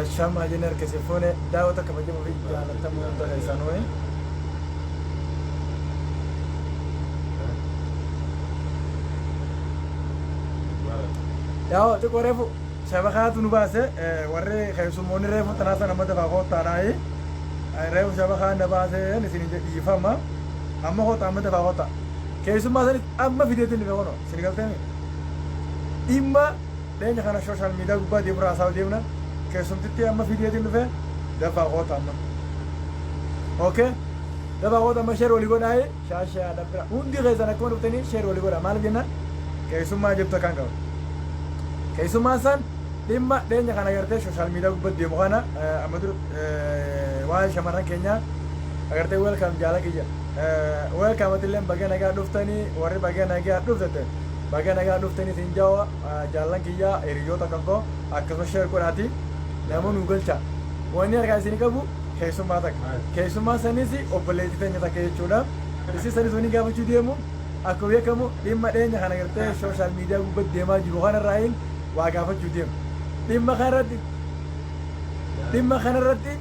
Shama jener che si fone daawata kabajamoo fi jaalatamoo ta'e isaanii yaa xiqqoo reefu shabakaatu nu baase warri keessummoonni reefu tanaasa nama dafaa koottaadhaayi reefu shabakaa na baase isin dhiifama amma koota amma dafaa koota keessummaa sanis amma fideetiin dhufe kono isin galteemi dhimma dheenya kana sooshaal miidiyaa gubbaa deemu raasaa deemna keessumtitti amma fideetiin dhufe dafaa koota amma okay dafaa koota amma sheer walii godhaayi shaashaa dhabbira hundi keessan akkuma dhuftanii sheer walii godhaa maal jenna keessummaa jibta kan qabu keessummaa san dhimma dheenya kana agartee sooshaal miidiyaa gubbaa deemu kana amma dur waan shamarran keenya agartee welcome jaala kiyya welcome atilleen baga nagaa dhuftanii warri baga nagaa dhuftate baga nagaa dhuftanii siin jawa jaalan kiyya hiriyoota kan koo akkasuma sheer godhaati namoonni galcha wanni argaa isin qabu keessummaa takka keessummaa sanis obboleettii teenya takka jechuudha isi sanis wani gaafachuu deemu akka beekamu dhimma dheenya kana agartee sooshaal miidiyaa gubbaa deemaa jiru kanarraayin waa gaafachuu deemu dhimma kanarratti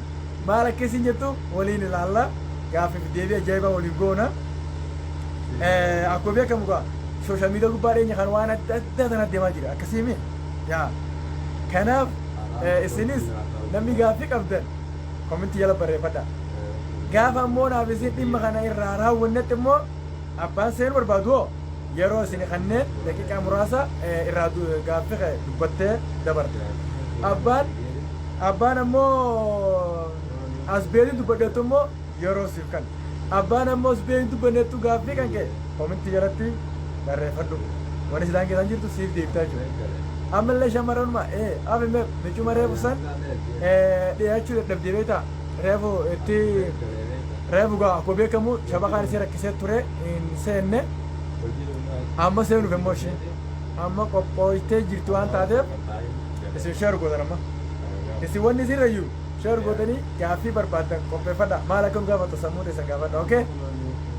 maal akkasiin jettu waliin ilaalla gaafiif deebii ajaa'ibaa waliin goona akkuma beekamu gaa sooshaal miidiyaa gubbaa dheenya kan waan adda addaa tanatti deemaa jira akkasiimi yaa kanaaf isinis namni gaaffii qabdan kominti jala barreeffadha gaafa ammoo naaf isin dhimma kana irraa raawwannetti immoo abbaan seen barbaadu yeroo isin kanneen daqiiqaa muraasa irraa gaaffii dubbattee dabarte abbaan ammoo asbeetii dubbadheettu immoo yeroo siif kan abbaan ammoo asbeetii dubbadheettu gaaffii kan ka'e kominti jalatti barreeffadhu wani sidaan keessan jirtu siif deebitaa jiru ammallee shamarranuma afime michuma reefu san dhiyaachuu dadhabdee beektaa reefu itti reefu gaa akkuma beekamu shabakaan isii rakkisee ture hin seenne amma seenuuf immoo isheen amma qophooytee jirtu waan taateef isin sheer gootan amma isin wanni isin rayyuu sheer gootanii gaaffii barbaadan qopheeffadha maal akka nu gaafatu sammuu teessan gaafadha okay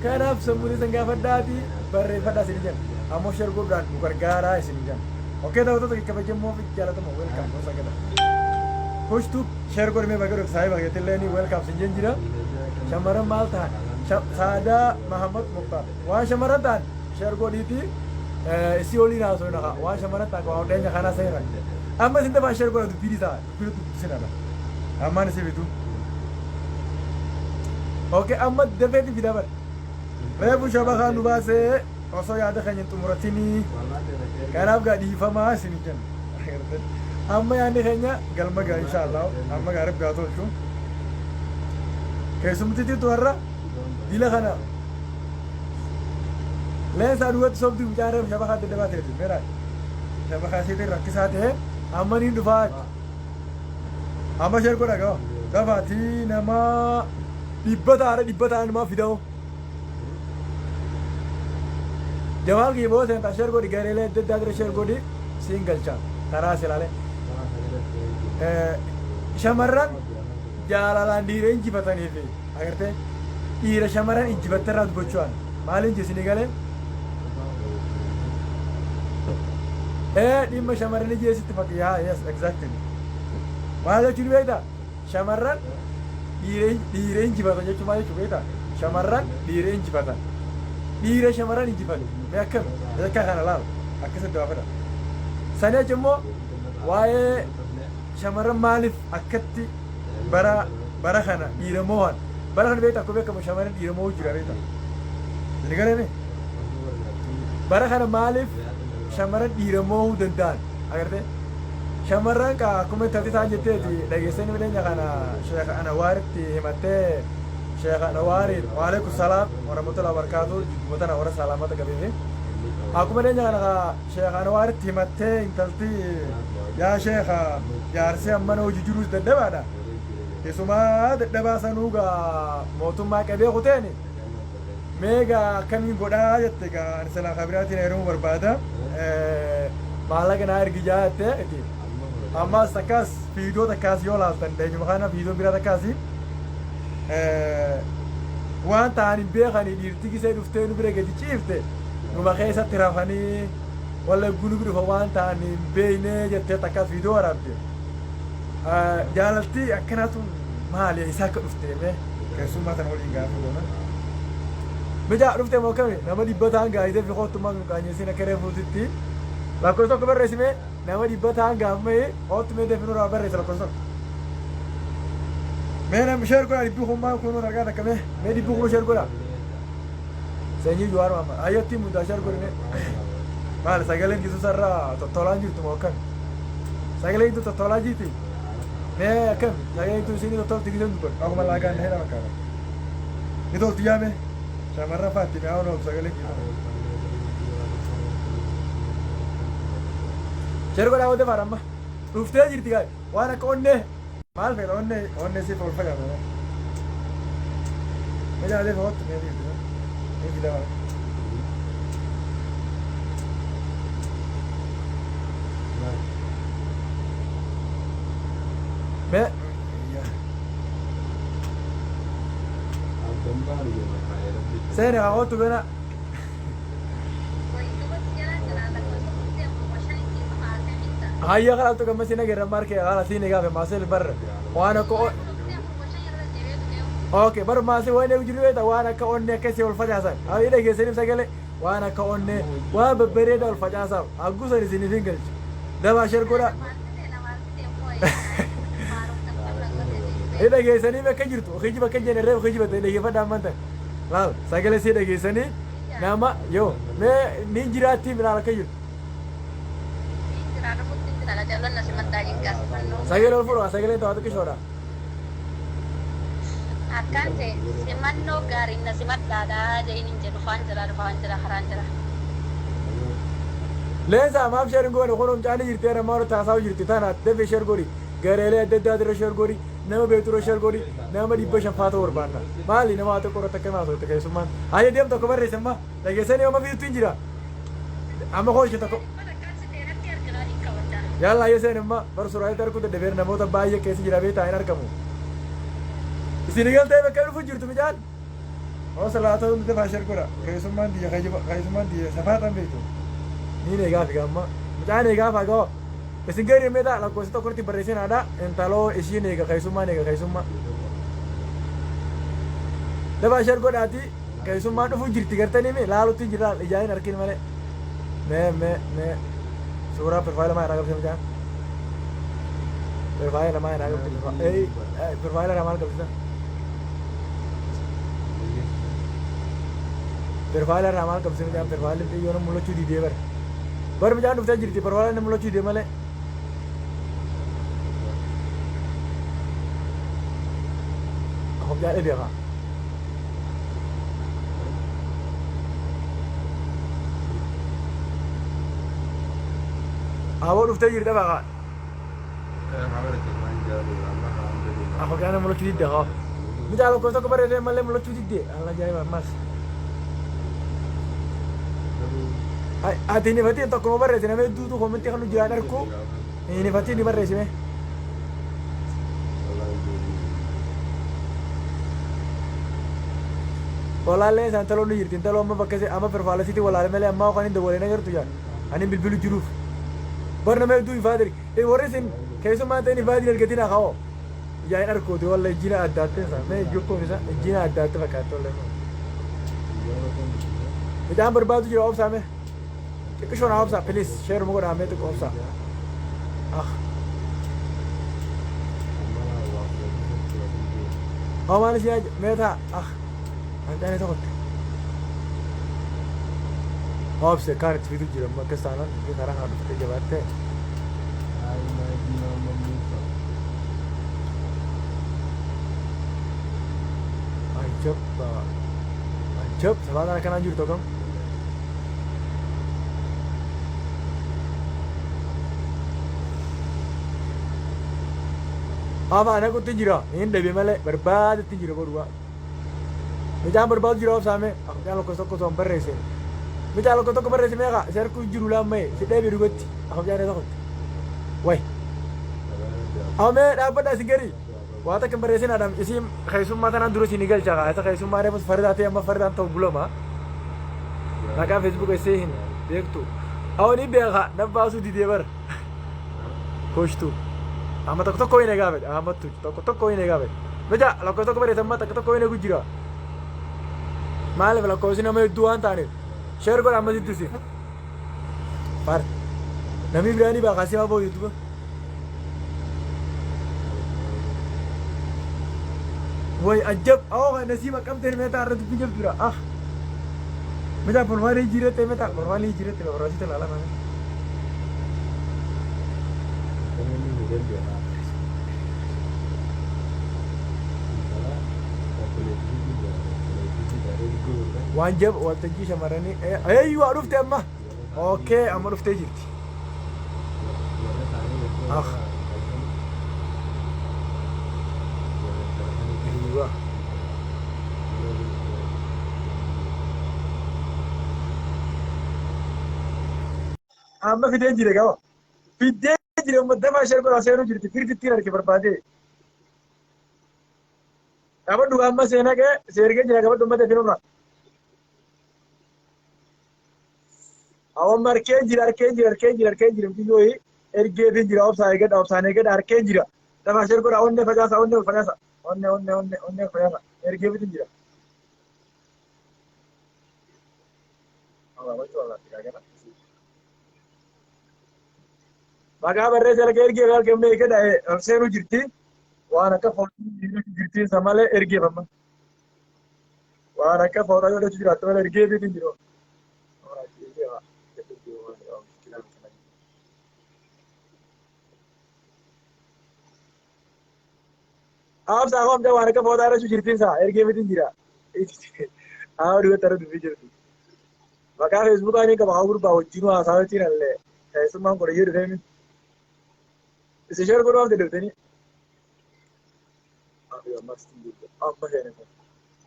kanaaf sammuu teessan gaafadhaati barreeffadha isin jenna ammoo sheer godhuudhaan nu gargaaraa isin jenna okay daawwattoota kabajamoo fi jaalatamoo welcome gosa gada pushtu sheer godhimee bagadu saahiba geetillee welcome sin jen jira shamarran maal ta'an saadaa mahamad muktaar waan shamarran ta'an sheer godhiiti isi olii naasoo naqa waan shamarran ta'an waan dheenya kanaa seera amma isin dafaa sheer godha dubbii isaa dubbii dubbisin ala ammaan isi bitu okay amma dafeeti fi dabar reefu shabakaa nu baasee osoo yaada keenya hin xumuratinii kanaaf gaa dhiifamaa isin jenna amma yaadni keenya galma gaa inshaallah amma gaa rabbi haa tolchu keessumtitiitu har'a dila kana leensaa duwwatti sobdi mucaan reefu shabakaa adda addaa ta'eeti meeraa shabakaa isiitiin rakkisaa ta'e amma niin dhufaa amma sheer godha gaa dafaatii namaa dhibba ta'an namaa fida'u jawab की बहुत है तशर को डिगरेले दे दादर शेर को D single चा तरा से लाले शमरन जालालान डीरे इंची पता नहीं थी अगर ते ईर शमरन इंची पत्तर रात बुच्चवान मालिन जिस निकले डिम शमरन जी ऐसी तफक या यस एग्जैक्टली माले चुनी बेटा शमरन डीरे इंची पता जो चुमाले चुके था शमरन डीरे इंची पता dhiira shamarran injifatu mee akkam akka kana laal akkasitti waa fedha sanii achi immoo waa'ee shamarran maaliif akkatti bara kana dhiira moohan bara kana beekta akkuma beekamu shamarran dhiira moohuu jira beekta isin galanii bara kana maaliif shamarran dhiira moohuu danda'an agartee shamarran ka akkuma itti ta'an jetteeti dhageessanii miidhanya kana sheekha Anawaaritti himattee شيخ نواري وعليكم السلام ورحمة الله وبركاته جبتنا ورا سلامات قبيبي أكو مدين أنا شيخ نواري تيمتة إنتلتي يا شيخ جارسي أمانو ججروس ددبادا يسوما ددباسا نوغا موتوم ما كبير خوتيني ميغا كمين قدا جتكا نسلا خبراتي نيرو بربادا مالك ناير جاته أما سكاس فيديو تكاس يولا تندي مخانا فيديو بيرا تكاسي waan ta'an hin beekani dhiirti gisee dhuftee nu bira gadi ciifte numa keessatti rafanii walla gunu dhufa waan ta'an hin beekne jettee takka fiidoo waraabde jaalaltii akkanaatu maali isaa akka dhufteeme keessummaa sana waliin gaafii goona. Mijaa dhuftee moo kami nama dhibbataan gaayitee fi hoottummaa qaanyeessiin akka reefuutitti lakkoofsa tokko barreessime nama dhibbataan gaafamee hoottumee deefinuu irraa barreessa lakkoofsa tokko. Mee nam sheer godha dhibbii hummaa kunuu argaa takka mee dhibbii humuu sheer godha. Sanyii juwaar maama ayyatti mudaa sheer godhine maal sagaleen gisu sarraa tottolaan jirtu moo akkami sagaleen tu tottolaa jirti mee akkami sagaleen tu isinii tottolti gisan dubban akkuma laagaan na hedha makkaana ni tolti yaame shamarran faatti mee hawa sagaleen gisu sheer godhaa wate faadhamma dhuftee jirti gaay waan akka onnee maal fedha onnee siif ol fagaame mee jaalee fa'ootti mee jirti mee fidama Be. Saya nak awak tu kena. Ayah kalau tu kamu sini geram marke, kalau sini kau masih ber. Wana ko. Okay, baru masih wana ujuri itu wana ko onne kesi ulfajasan. Ayo ini kesini segala wana ko onne. Wah berbeda ulfajasan. Aku sini sini tinggal. Dah masyarakat kura. Ida geessanii bakka jirtu okiiji bakka jennerree okiiji battee dhaggeeffadhaa amanta laal sagalee si dhageessanii nama yoo mee ni jiraatti minaan akka jirtu sagalee ol fudhaa sagalee ta'atu kishoodha akkaan ta'e simannoo gaariin na simadhaadhaa jedhin hin jedhu faan jira haraan jira leensa amaaf sheerin goone kunuun caanii jirtee namaa taasaa'u jirti tana defe sheer godhi gareelee adda addaa dira sheer godhi nama beetura sheer godhi nama dhibba shanfaata barbaanna maali nama haa tokko irratti akka maa ta'u keessummaan ayya deem tokko barreessamma dhageessanii amma fiitu hin jira amma hoolche tokko yalla ayya seen amma barsuraayit arku daddabeer namoota baay'ee keessa jira beetaa hin argamu isin galtee bakka dhufu jirtu mijaan oo salaata hundi dafaa sheer godha keessummaan diyya safaatan beektu niin eegaafi gamma mijaan eegaafa goo isin gari meta lakkoofsa tokkotti barreessin haadha intaloo ishiin eega keessummaa dafaa sheer godhaati keessummaan dhufu jirti gartanii mee laalutti jira ijaahin arkin malee mee suuraa pirfaayila maa irraa qabsiisa mijaan pirfaayila maa irraa qabsiisa pirfaayila irraa maal qabsiisa pirfaayila irraa maal qabsiisa mijaan pirfaayila xiyyoon mul'achuu didee bar mijaan dhuftee jirti pirfaayila mul'achuu didee malee Jadi dia kak. Awak dah jadi apa kak? Aku kan mulut cuci dah kak. Minta kalau kau tak kepada dia malah mulut cuci dia. Allah jaya mas. Hati ni berarti tak kau berres. Nama itu tu komentar kalau jalan aku. Ini berarti ni berres ni. Walaalee isaan taloo ni jirti taloo amma bakka amma perfaalasitti walaalee malee amma waan hin dabalee na jirtu jaa ani bilbilu jiruuf bar nama hedduu ifaadiri warri isin keessumaa ta'in ifaadiri argatiin haa kaa'oo yaa hin argooti walla ijjiina addaatti isaa mee jokkoon isaa ijjiina addaatti fakkaatti walla midhaan barbaadu jira obsaa mee xiqqishoon haa obsaa pilis sheeruma godhaa mee xiqqoo obsaa haa maalis yaa mee ta'a Anjani tu kot. Apa sih kan itu video jiran mak kesana ni sekarang harus kita jawab teh. Anjab, sebenarnya akan anjur tu kan? Apa anak aku tinjira? Ini lebih malah berbad tinjira berdua. Mijaan barbaadu jira obsaame akka lokko tokko son barreesse mijaan lokko tokko barreesse meeqa sarku jiru lammee si dheebi dhugatti akka jaane tokkotti way ame dhaabbadha si gari waa takka barreessin adam isin keessummaa tanaan dura isin galcha kaa isa keessummaa reefus faridaa ta'e amma faridaan ta'u bulama maqaa feesbuuk essee hin beektu awwanii beeka nabbaasuu didee bara koshtu Amma tokko inni gaafate. Amma tokko inni gaafate. Meja lakkoofsa tokko barreeffama tokko inni gujjira. Maaliif lakkoofsi nama hedduu waan taaneef. Sheer godha amma sitti si. Far. Namni biraanii baaqasii haa boo'u YouTube. Way ajab. Oh nasiba kam tere meta arra tu jab dura. Ah. Meta formali jirete la orasi te la mana. Wanjab waltajji shamarani ayyu arufte amma. Okay amma rufte jirti. Ah. Amma fideen jire gawa. Fideen jire ummata shar ko aseenu jirti firti arke barbaade. Kabadu amma seena ke seerge jira kabadu ummata finuma. Awam marke jira biyoyi erge fin jira opsaane gad arke jira. Dama shar ko onne fagasa. Onne fagasa. Erge fin jira. Allah wajho Allah. Maqaa barreessa laga ergee gaal kennee eegadha seenu jirti waan akka fooxaa jirti isa malee ergeeffama waan akka fooxaa yoo jiraattu malee ergeeffiitu hin jiru. Aabsaa hoomta waan akka fooxaa irra jirti isaa ergeeffiitu hin jira. Haa dhiyoota irra dubbii jirti. Maqaa feesbuukaa ni qaba haa gurbaa wajjin haasaa wajjin allee keessummaan godhayyee dhufeemi. Isi share ko am de tani abi amma stin amma hene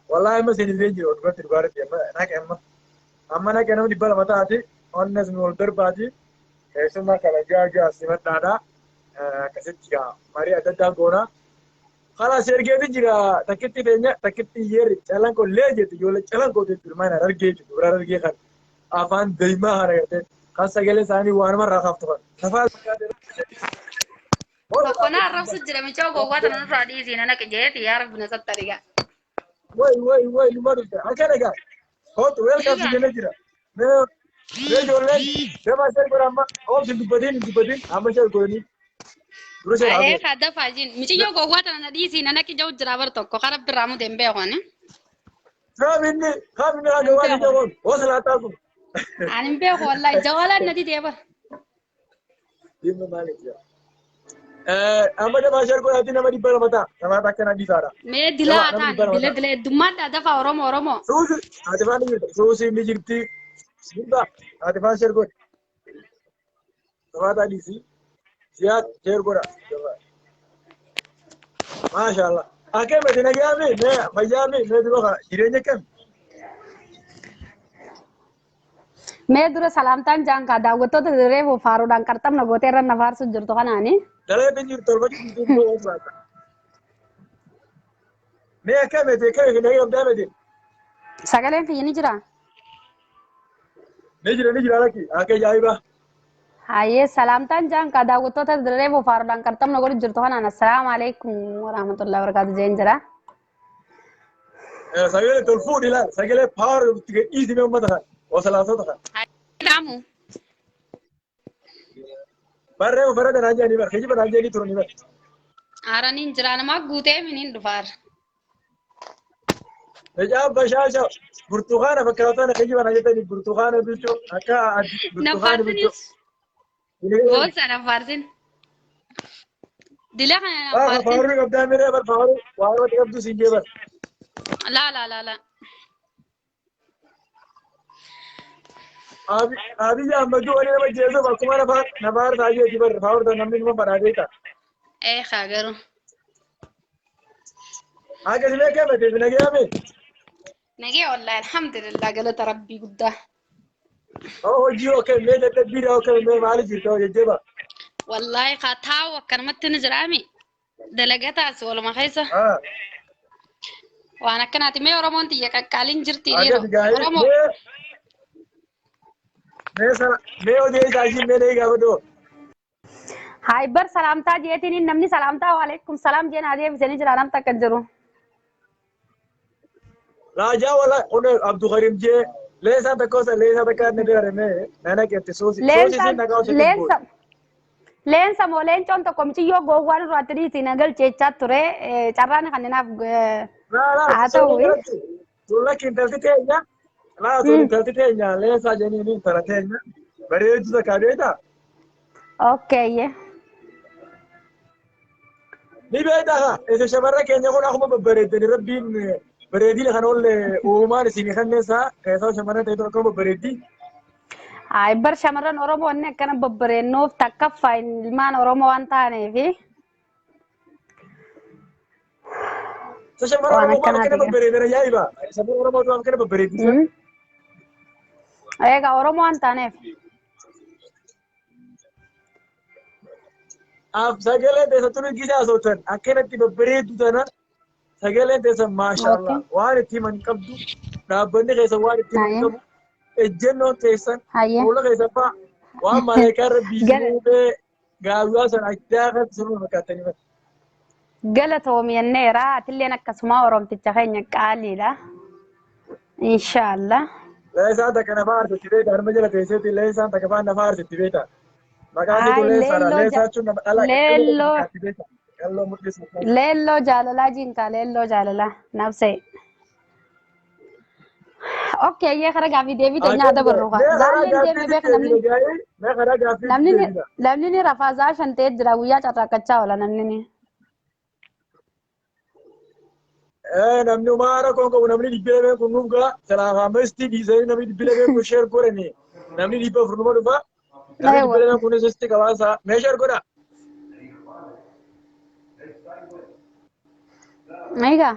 wallahi amma sini de jiro do tir bare amma na kana di bala mata ati onnes no darbati esuma kala jaja simatana kasetiya mari adada gona khala serge de jira takitti benya takitti yeri chalan ko leje ti yole chalan ko de firmana rarge ti rarge khan afan daima harate khasa gele sani wan mar rakhafto safal Bakona arab sujjira mi chaw go wata nan radi zina na kije ti yar bina sattariga. Woi lumadu ta akana ga. Hot welcome to Nigeria. Me jolle de ma ser gorama of dubadin amma ser gorani. Aye khada fajin mi chaw go wata nan di zina na kije ujra bar tokko kharab biramu dembe khone. Khamini ga wani jawon wasala ta ku. Anim be ko wallahi jawala nadi deba. Dimma malik ya. Amma da bashar ko ati nama dibala mata nama takkan di sara me dila ata dile dumada dafa oromo susi ati fani susi mi jirti sinda ati bashar ko nama di si siat cher gora mashallah ake me dina gami me bayami me dilo ka jirenya kan me dura salamtan jang ka dagoto to re wo faru dan kartam na gote ran nafar sujur to kana ani dale pinjir tolba di do wasata me ake me te ke ne yom dame di sagalen fi ni jira Nijira laki ake jaiba haye salamtan jang ka dagoto to re wo faru dan kartam na gote jur to kana assalamu alaikum warahmatullahi wabarakatuh jain jira sagale tolfu dila sagale power easy me umata wasala so ta namu barre barre da najani bar khiji bana jeni turni bar aranin jira na ma gute minin dufar Ejab bashasha burtukhana fakratan khiji bana jeni burtukhana bicho aka burtukhana bicho बहुत सारा फारसिन दिला खाना ना फारसिन फारू कब दा मेरे बर फारू कब तू सिंगे बर ला अभी या मजू वाले में जेल तो तुम्हारा बात नबार साजिए जी बर फारू दा नम्बिंग में बना देता ए खागरो आगे से क्या बैठे बिना गया मैं नगे والله الحمد لله قالت ربي قدا او جي اوكي मैं तदबीर اوكي मैं मालिक जीता हूं ये बा والله خاطا وكرمت نجرامي دلقتها ولا ما خيسه وانا كانت مي ورمونتي يا كالين جرتي ليرو ورمو मैं ودي जाजी मैं नहीं गावो هاي بر سلامتا جيتني نمني سلامتا وعليكم سلام جينا هذه بسني جرا نم تكجرو لا جا ولا قلنا عبد الكريم جي ليس هذا كوسا ليس هذا كان ندير منه أنا كنت سوسي سوسي لينسا سين نقاو سكين بول لينسا لينسا مو لينسون تو كومتي يو غوغوان راتري تينغل تشيتشا توري چاراني خننا لا لا اتوي تقول لك انت تتيجا لا تقول انت تتيجا ليس جنيني ترتيجا بريد زكاديتا اوكي ni beeda isa shamarra keenya kun akkuma babbareedani rabbiin bareedina kan olle uumaan isin kanneessa keessaa shamarra ta'e tokko babbareeddi. Ay bar shamaran Oromoo inni akkana babbareennuuf takkaffaa ilmaan Oromoo waan taaneefi. Isa shamarra Oromoo waan akkana babbareedana yaa'iba. Shamarra Oromoo waan akkana babbareedisa. Egaa Oromoo waan taaneef. Sagaleen teessa tuni gisaa sootan akkanatti babbareeddu tana sagaleen teessa maashaallah waan itti himan qabdu dhaabbanni keessa waan itti himan qabu ejjennoon teessan fuula keessa fa'a waan maleekaa irra biisimuu gaawwaa sana addaa kan sunuu fakkaatanii mata. Galatoomiyanneera atilleen akkasuma Oromticha keenya qaaliidha. Inshaallah. Leesaan takka nafa aarsitti beeta harma jala teesseetti leesaan takka faan nafa aarsitti beeta. Maqaan kun leessaadha. Leessaa jechuun nama dhalaa kan beeta. Qalloo mul'isu. Leelloo jaalalaa jiinkaa leelloo jaalalaa nabsee. Okay, ye khara Gaafiin deebii teenyaa dabarruufa. Zaalleen deemee beeka namni ni rafaasaa shantee jira guyyaa carraaqqachaa oola namni ni. Namni umaara kun qabu namni dhibbilee kun nuuf gaa salaamaa mestii dhiisanii namni dhibbilee kun sheer godhani namni dhibba furnuma dhufa namni dhibbilee kun sisti qabaasa mee sheer godha. Egaa.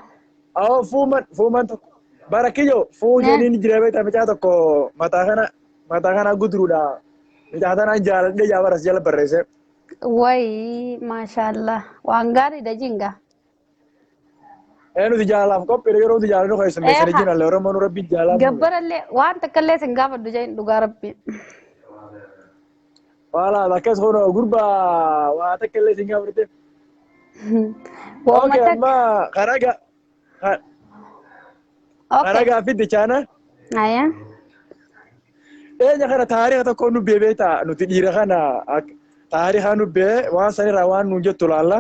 Fuuman tokko barakiyyo fuujanii ni jira beektaa micaa tokko mataa kana guduruudha micaa tanaan jaaladhee jaabaras jala barreesse. Wayi maashaallah waan gaariidha jinga. Nuti jaalalaaf qophiidha yeroo nuti jaalannu kan isin jinalle Oromoon rabbiin jaalalaaf. Gabbarallee waan takkallee sin gaafadhu jeen dhugaa rabbi. Wala akkas hono gurbaa waa takkallee sin gaafadhu. Okay amma karaga fiddi chana. Aya. Enya kana taariikha tokko nu bebeeta nuti dhiira kana taariikha nu bee waan sanirraa waan nu jettu laalla.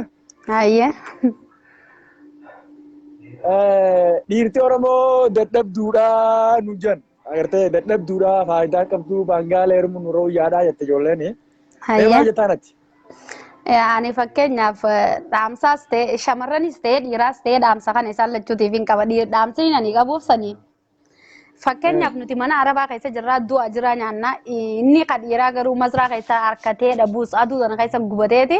Aya. Dhiirti Oromoo dadhabduudha nu jan agartee dadhabduudha faayidaa qabdu baangaalee hirmu nu rooyyaadhaa jette ijoolleen. Maal jettaan ati? Ani fakkeenyaaf dhaamsaas ta'e shamarranis ta'e dhiiraas ta'e dhaamsa kana isaan lachuutiif hin qaba. Dhaamsi ani qabuuf sanii. Fakkeenyaaf nuti mana Arabaa keessa jirraa du'a jira nyaannaa inni kan dhiiraa garuu masraa keessa harkatee dhabuus aduu sana keessa gubateeti.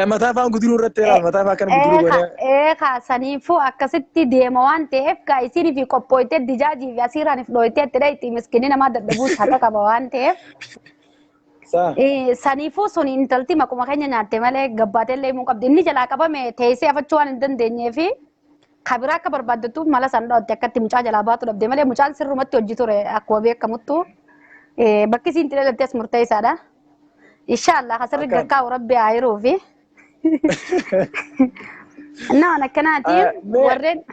Mataa afaan guduruu irratti ilaala mataa afaan kana guduruu godhee. Kaasaniifuu akkasitti deema waan ta'eef isinii fi qophooytee dijaajii fi asiiraaniif dhooytee itti dha'itti miskiinni namaa dadhabuus haqa qaba waan ta'eef. Saniifuu sun intalti maquma keenya nyaatte malee gabbaatee illee himuu qabdi. Inni jalaa qabame teessee afachuu waan hin dandeenyee fi kabiraa akka barbaaddattuuf mala san dhootte akkatti mucaa jalaa baatu dhabde malee mucaan sirrumatti hojii ture akkuma beekamuttu bakki isiin itti dhalattees murteessaadha. Inshaallah kasirri gakkaa rabbi haa hiruufi. Nama akkanaatiin warreen.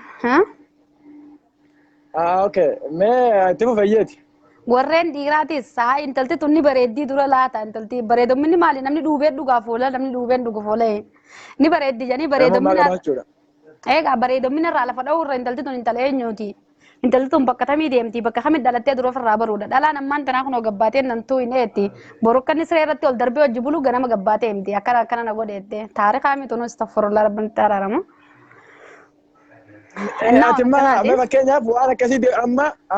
Okay mee itti fufayyeeti. Warreen dhiiraatis haa intalti tunni bareeddii dura laata intalti bareedomni maali namni dhuubee dhugaaf oola namni dhuubeen dhugaaf oola ni bareeddi janii bareedomni egaa bareedomni irraa lafa dha'uu irra intalti tun intala eenyuuti intalti tun bakka tamii deemti bakka kamit dhalattee dura ofirraa baruudha dhalaan ammaan tanaa kunoo gabbaateen nantuu hin eetti borokkanni siree irratti ol darbee hojii bulu ganama gabbaatee himti akkana na godheette taarikaa mituun astaghfirullah rabbiin itti araaramu. Atimma fakkeenyaaf waan akkasii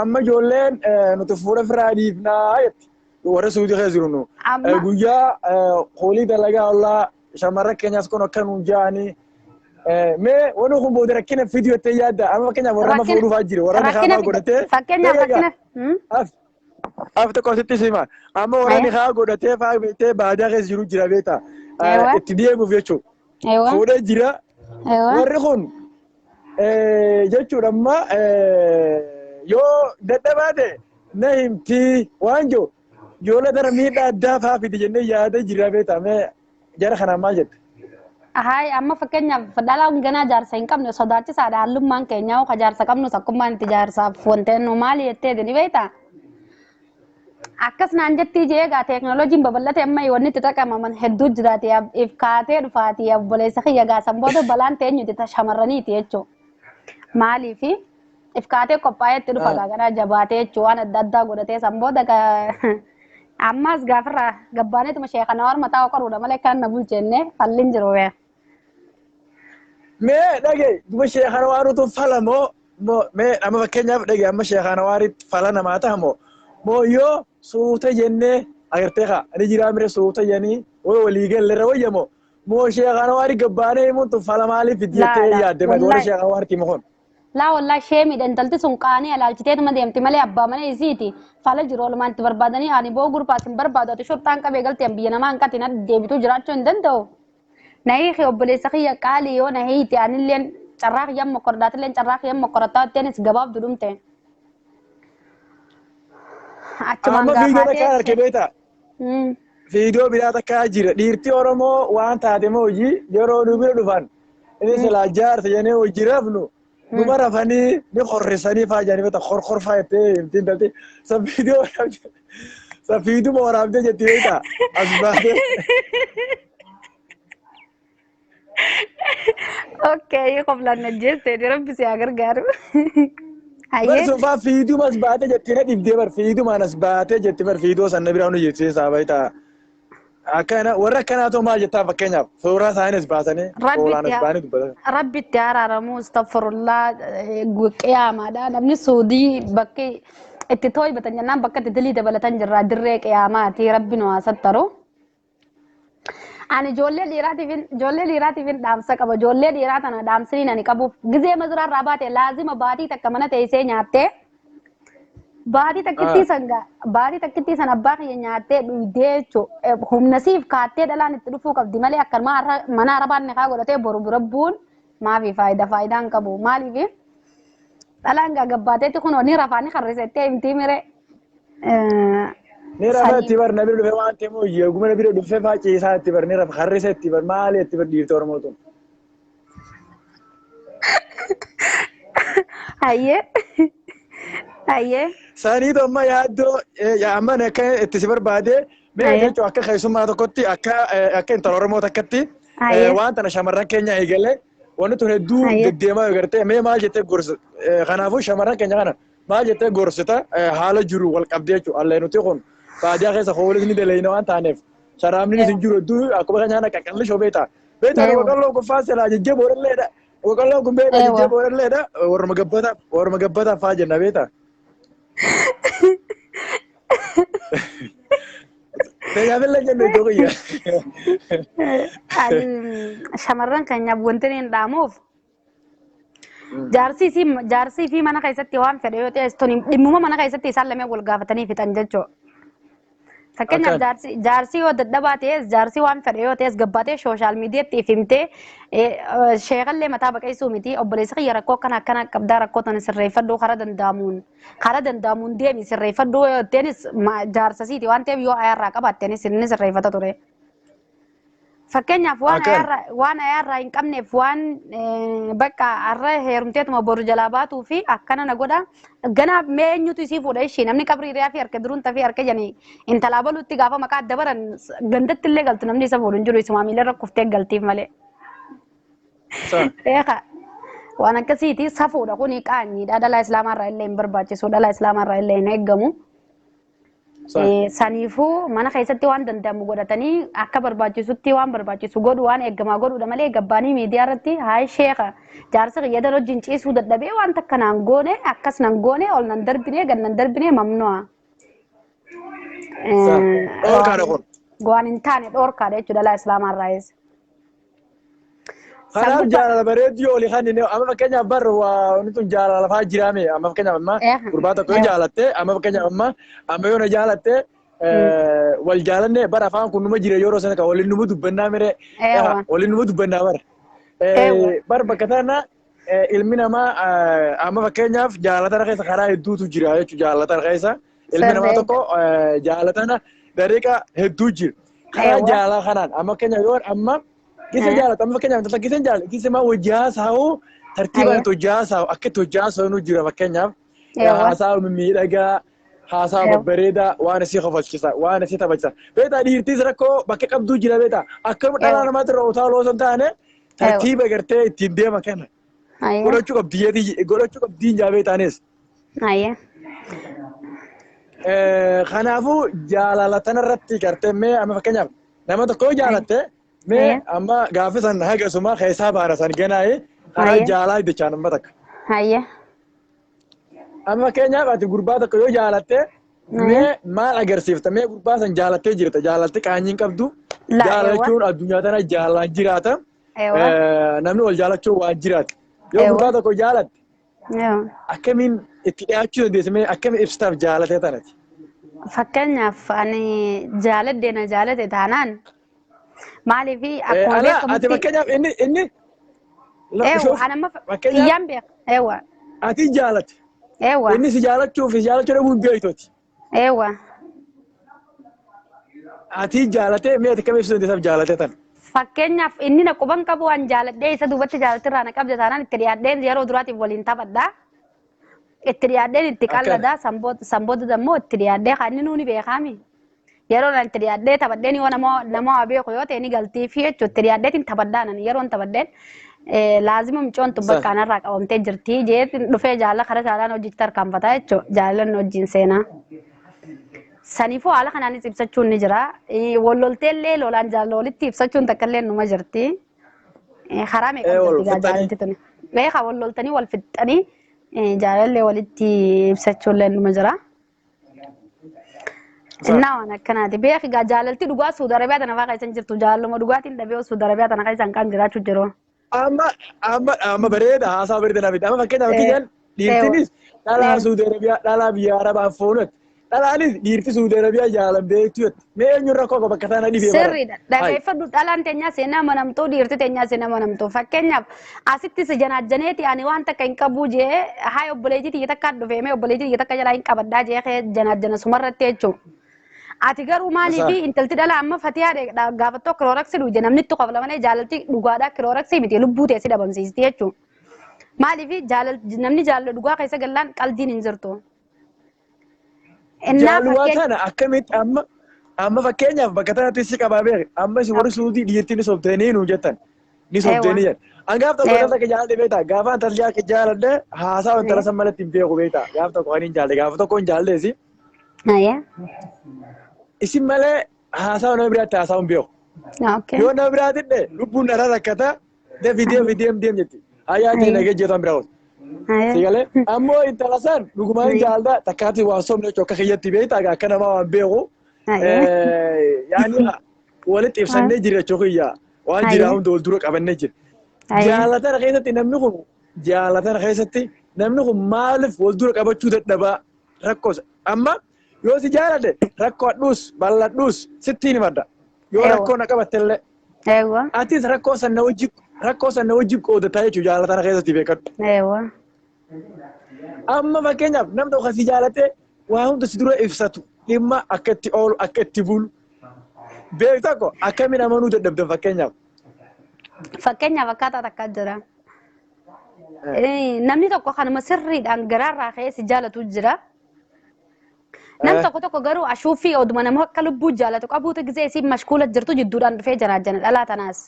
amma ijoolleen nuti fuula firaa dhiifnaa jetti warra suutii keessa jiru nu guyyaa hoolii dalagaa ollaa shamarran keenyaas kun akka nu jaanii mee wani kun booda rakkina fiduu jettee yaadda amma fakkeenyaaf warra amma fuudhuufaa jiru warra niqaabaa godhatee fakkeenyaaf rakkina af tokko sitti sima amma warra niqaabaa godhatee fa'aa beektee baadiyaa keessa jiru jira beektaa itti deemuuf jechuudha fuudhee jira warri kun. Jechuudha amma yoo dadhabaate na himtii waan jiru Ijoollee dara miidhaa addaa fa'aa fidi jennee yaada jira beektaa mee jara kanaan maal jette? Hai amma fakkeenyaaf dhalaan ganaa jaarsa hin qabne sodaachisaadha hallummaan keenya ka jaarsa qabnu takkummaan itti jaarsaaf wanteen nu maali jettee ni beektaa? Akkas naan jettii jeegaa teeknooloojiin babal'ate amma wanni itti xaqamaman hedduu jiraati if kaatee dhufaati obboleessa kiyya gaasan booda balaan teenyuti ta shamarraniiti jechuu maaliifi if kaatee qophaa'eetti dhufa gaagaraa jabaatee jechuu waan adda addaa godhatee san booda ammas gaafirraa gabbaaneetuma sheekana warra mataa qoruudha malee kan na bulcheenne falliin jiru wee. Mee dhagee duba sheekana waaruutu fala moo mee amma fakkeenyaaf dhagee amma sheekana waariitti fala namaa ta'a moo yoo suuta jennee agartee kaa ani jiraa mire suuta jennii walii galleerra wayyamoo moo sheekana waarii gabbaanee himuun tun fala maaliif jettee yaadde mee warra sheekana waariitti himuun. Laa wallaahi sheemii intalti sun qaanii alaalchiteetuma deemti malee abbaa mana isiiti fala jiru oolmaan itti barbaadanii ani boo gurpaatiin barbaadu ati shortaan qabee galteen biyya namaa hin qatiin deebituu jiraachuu hin danda'u. Nahii obboleessa kiyya qaalii yoo nahiiti anilleen carraa kiyyan mokkordaatiilleen carraa kiyyan mokkorataa etteenis gabaaf dudumte. Amma viidiyoo takkaa arge beektaa? Viidiyoo biraa takkaa jira dhiirtii Oromoo waan taate moo hojii yeroo nu bira dhufan inni silaa jaarsa jennee hojii rafnu. Numa rafanii ni qorrisanii fa'aa jedhanii beektaa qorqorfaa jettee himtiin daltee san viidiyoo waraabdee jettee beektaa as baatee. Okay, qoflaan najjeestee rabbi si haa gargaaru. Bari sun fa'aa viidiyoo as baatee jettee na dhibdee bar viidiyoo as baatee jettee bar viidiyoo san na biraa nu jettee saa beektaa. Akkana warra akkanaatoo maal jettaa fakkeenyaaf suuraa isaaniis baasanii oolaan as baanii dubbatan. Rabbitti araaramu astaghfirullah qiyaamaadha namni suudii bakki itti tooybatan jennaan bakka itti dilii dabalatan jirra dirree qiyaamaati rabbi nu haa sattaru. Ani ijoollee dhiiraatiifin dhaamsa qaba ijoollee dhiiraa tana dhaamsanii ani qabuuf gizee mazuraarraa baate laazima baatii takka mana teessee nyaattee baatii takkittii san abbaa kiyya nyaattee dhuydee jechuudha humnasiif kaattee dhalaan itti dhufuu qabdi malee akka mana arabaan neqaa godhatee boru burabbuun maafi faayidaan qabu maaliif dhalaan gaggabaateetti kun ni rafaanii harrisettee himtii mire. Ni rafa itti bar na bira dhufe waan ta'eef yeeguma na bira dhufe faaciisaa itti bar ni rafa harrisa itti bar maali itti bar dhiirta Oromootu. Ayyee. Saniitu amma yaaddoo amma akka itti si barbaade mee jechuun akka keessummaa tokkotti akka intala Oromoo takkatti waan tana shamarran keenya eegalee wanti tun hedduu deddeemaa agartee mee maal jettee gorsa kanaafuu shamarran keenya kana maal jettee gorsita haala jiru wal qabdee jechuudha allee nuti kun baadiyyaa keessa hoolis ni dalayna waan taaneef sharaamni ni jiru hedduu akkuma kanyaana qaqqalli shoobeeta beeta waqalloo kun faasilaa jejjee booralleedha waqalloo kun beeta jejjee booralleedha warma gabbataaf faa jenna beeta. Tajaajila jennu iddoo kiyya. Shamarran keenyaaf wanti hin dhaamuuf jaarsii fi mana keessatti waan fedhe yoo ta'e dhimmuma mana keessatti isaan lameen wal gaafatanii fixan jechuudha. Fakkeenyaaf jaarsii yoo dadhabaa ta'es jaarsii waan fedhe yoo ta'es gabbaatee sooshaal miidiyaatti himtee sheekallee mataa baqeessuu miti obboleessa kiyya rakkoo akkana qabdaa rakkoo tana sirreeffadhuu karaa danda'amuun deemi sirreeffadhuu yoo ta'es jaarsasiiti waan ta'eef yoo ayyaarraa qabaattenis inni sirreeffata ture. Fakkeenyaaf waan ayyaarraa hin qabneef waan bakka har'a heerumteetuma boru jalaa baatuu fi akkana na godha ganaaf meenyutu isii fuudha ishii namni qabriiriyaa fi harka duruunta fi harka janii intalaa baluutti gaafa maqaa adda baran gandatti illee galtu namni isa fuudhu hin jiru isuma miilarra kuftee galtiif malee. Waan akkasiiti safuudha kuni qaanyiidha dhalaa islaamarraa illee hin barbaachisu dhalaa islaamarraa illee hin eeggamu. Saniifuu mana keessatti waan danda'amu godhatanii akka barbaachisutti waan barbaachisu godhu waan eeggamaa godhuudha malee gabbaanii miidiyaa irratti haay sheeka jaarsa qiyyadan wajjin ciisuu dadhabee waan takka naan goone akkas nan goone ol nan darbinee gad nan darbinee mamnu'a. Waan hin taane dhoorkaadha jechuudha dhalaa islaamarraayis. Kanaaf jaalala bareedduu olii kan inni amma fakkeenyaaf barru wanti tun jaalala fa'aa jiraame amma fakkeenyaaf amma gurbaa tokko yoo jaalatte amma fakkeenyaaf amma yoo na jaalatte wal jaalanne bara afaan kun numa jire yeroo sana kan waliin numa dubbannaa mire waliin numa dubbannaa bara bakka tana ilmi namaa amma fakkeenyaaf jaalatana keessa karaa hedduutu jira jechuudha jaalatana keessa ilmi namaa tokko jaalatana dariiqa hedduu jiru. Karaa jaalala kanaan amma keenya yoo amma gisa jaalata amma keenya intalta gisa jaalata gisa maa wajjii haasa'u tartiibaan itti hojii haasa'u akka itti hojii haasa'u nu jira fakkeenyaaf haasa'u miidhagaa haasa'u babbareedaa waan isii kofalchisa waan isii taphachisa. Beektaa dhiirtis rakkoo bakka qabduu jira beektaa akkuma dhala namaatti irra utaaloo osoo hin taane tartiiba gartee ittiin deema kana. Godhachuu qabdii jaabee taanes. Kanaafuu jaalala tanarratti gartee mee amma fakkeenyaaf nama tokko jaalatte mee amma gaafa san hagasuma keessaa baana san ganaa'ee karaa jaalaa iddachaan amma takka. Amma fakkeenyaaf ati gurbaa tokko yoo jaalatte mee maal agarsiifta mee gurbaa san jaalattee jirta jaalatte qaanyiin qabdu jaalachuun addunyaa tana jaalaan jiraata namni wal jaalachuu waan jiraata. Yoo gurbaa tokko jaalatte akkamiin itti dhiyaachuu dandeesse mee akkamiin ibsitaaf jaalatee tanati? Fakkeenyaaf ani jaalate taanaan maaliif akkuma beekamutti ati fakkeenyaaf inni iyyaan beeka ati jaalate inni si jaalachuuf si jaalachuu dhabuun beektooti. Ati jaalate mee ati akkamiin ibsuu dandeessaaf jaalatee tan? Fakkeenyaaf inni na quban qabu waan jaaladhee isa duubatti jaalatirraa na qabda taanaan itti dhiyaadheen yeroo duraatiif waliin taphadhaa. Itti dhiyaadheen itti qalladaa sanbooda immoo itti dhiyaadhee kan inni nuuni beekami. Yeroo itti dhiyaadhee taphadheen yoo nama beeku yoo ta'e ni galtii fi jechuudha itti dhiyaadheetiin taphadhaan yeroo taphadheen laazima micoon tubbakkaan irraa qabamtee jirti jee dhufee jaalala kara jaalaan hojii tarkaanfataa jechuudha jaalalli hojiin seenaa. Saniifuu haala kanaanis ibsachuun ni jira. Wallolteellee lolaan jaalala walitti ibsachuun takkaallee numa jirti. Karaa meeqatti jaalalti tuni. Beekaa walloltanii wal fixxanii jaalallee walitti ibsachuullee numa jira. Innaa waan akkanaati. Beekaa jaalalti dhugaa Suudi Arabiyaa tana fa'aa keessan jirtu jaalaluma dhugaatiin dhabee Suudi Arabiyaa tana keessan kan jiraachuu jiru. Amma bareeda haasaa bareeda naaf amma fakkeenyaaf kiyyaan dhiirtinis dhalaa Suudi Arabiyaa dhalaa biyya Arabaa foonatti. Dhalaanis dhiirti Suudi Arabiyaa jaalan beektu mee eenyuun rakkoo bakka sana dhibee bara. Sirriidha. Dhageeffadhu dhalaan teenyaa seenaa manamtuu dhiirti teenyaa seenaa manamtuu. Fakkeenyaaf asitti si janaajjaneeti ani waan takka hin qabu jee haa obboleettii xiyya takka dhufee mee obboleettii xiyya takka jalaa hin qabaddaa jee janaajjana sumarratti jechuudha. Ati garuu maaliifi intalti dhala amma fatiyaa gaafattoo kirooraksi dhuuje namni itti qofla malee jaalalti dhugaadhaa kirooraksi miti lubbuu teessi dhabamsiisti jechuudha. Maaliifi namni jaalala dhugaa keessa gallaan qalbiin hin jirtu. Jaaluwaa kana akkamitti amma fakkeenyaaf bakka tanatti si qabaa beeke amma si warri Suudii dhiirti ni sobdeenii nu jettan ni sobdeenii jedhan. Angaaf tokko wanta akka jaaladhe beektaa gaafa antalli akka jaaladhe haasaa wanta rasan malatti hin beeku beektaa gaafa tokko kan hin jaaladhe gaafa tokko hin jaaladheesi. Isin malee haasaa nama biraatti haasaa hin beeku. Yoo nama biraatti dhee lubbuun dhala rakkata deem jetti. Hayyaatti nagee jeetan biraa Sigale ammoo intala san dhugumaan jaalda takkaatti waan somne akka kiyyatti beektaa akka namaa waan beeku yaani walitti ibsannee jira chokiyyaa waan jiraa hunda wal dura qabannee jira. Jaalatana keessatti namni kun maaliif wal dura qabachuu dadhabaa rakkoosa amma yoo si jaalate rakkoo hadhuus bal'adhuus sittiin himadda yoo rakkoo na qabattellee atis rakkoo sanna wajjin qoodataa jechuudha jaalatana keessatti beekadhu. Amma fakkeenyaaf namni tokko si jaalate waa hunda si dura ibsatu dhimma akka itti oolu akka itti bulu beektu tokko akkamiin amanuu dadhabdan fakkeenyaaf. Fakkeenyaaf akkaataa takkaa jira. Namni tokko kanuma sirriidhaan garaarraa ka'ee si jaalatu jira. Namni tokko garuu ashuuffii oduma nama akka lubbuu jaalatu qabuutu gisee isiin mashkuula jirtu jidduudhaan dhufee janaajjana dhalaa tanaas.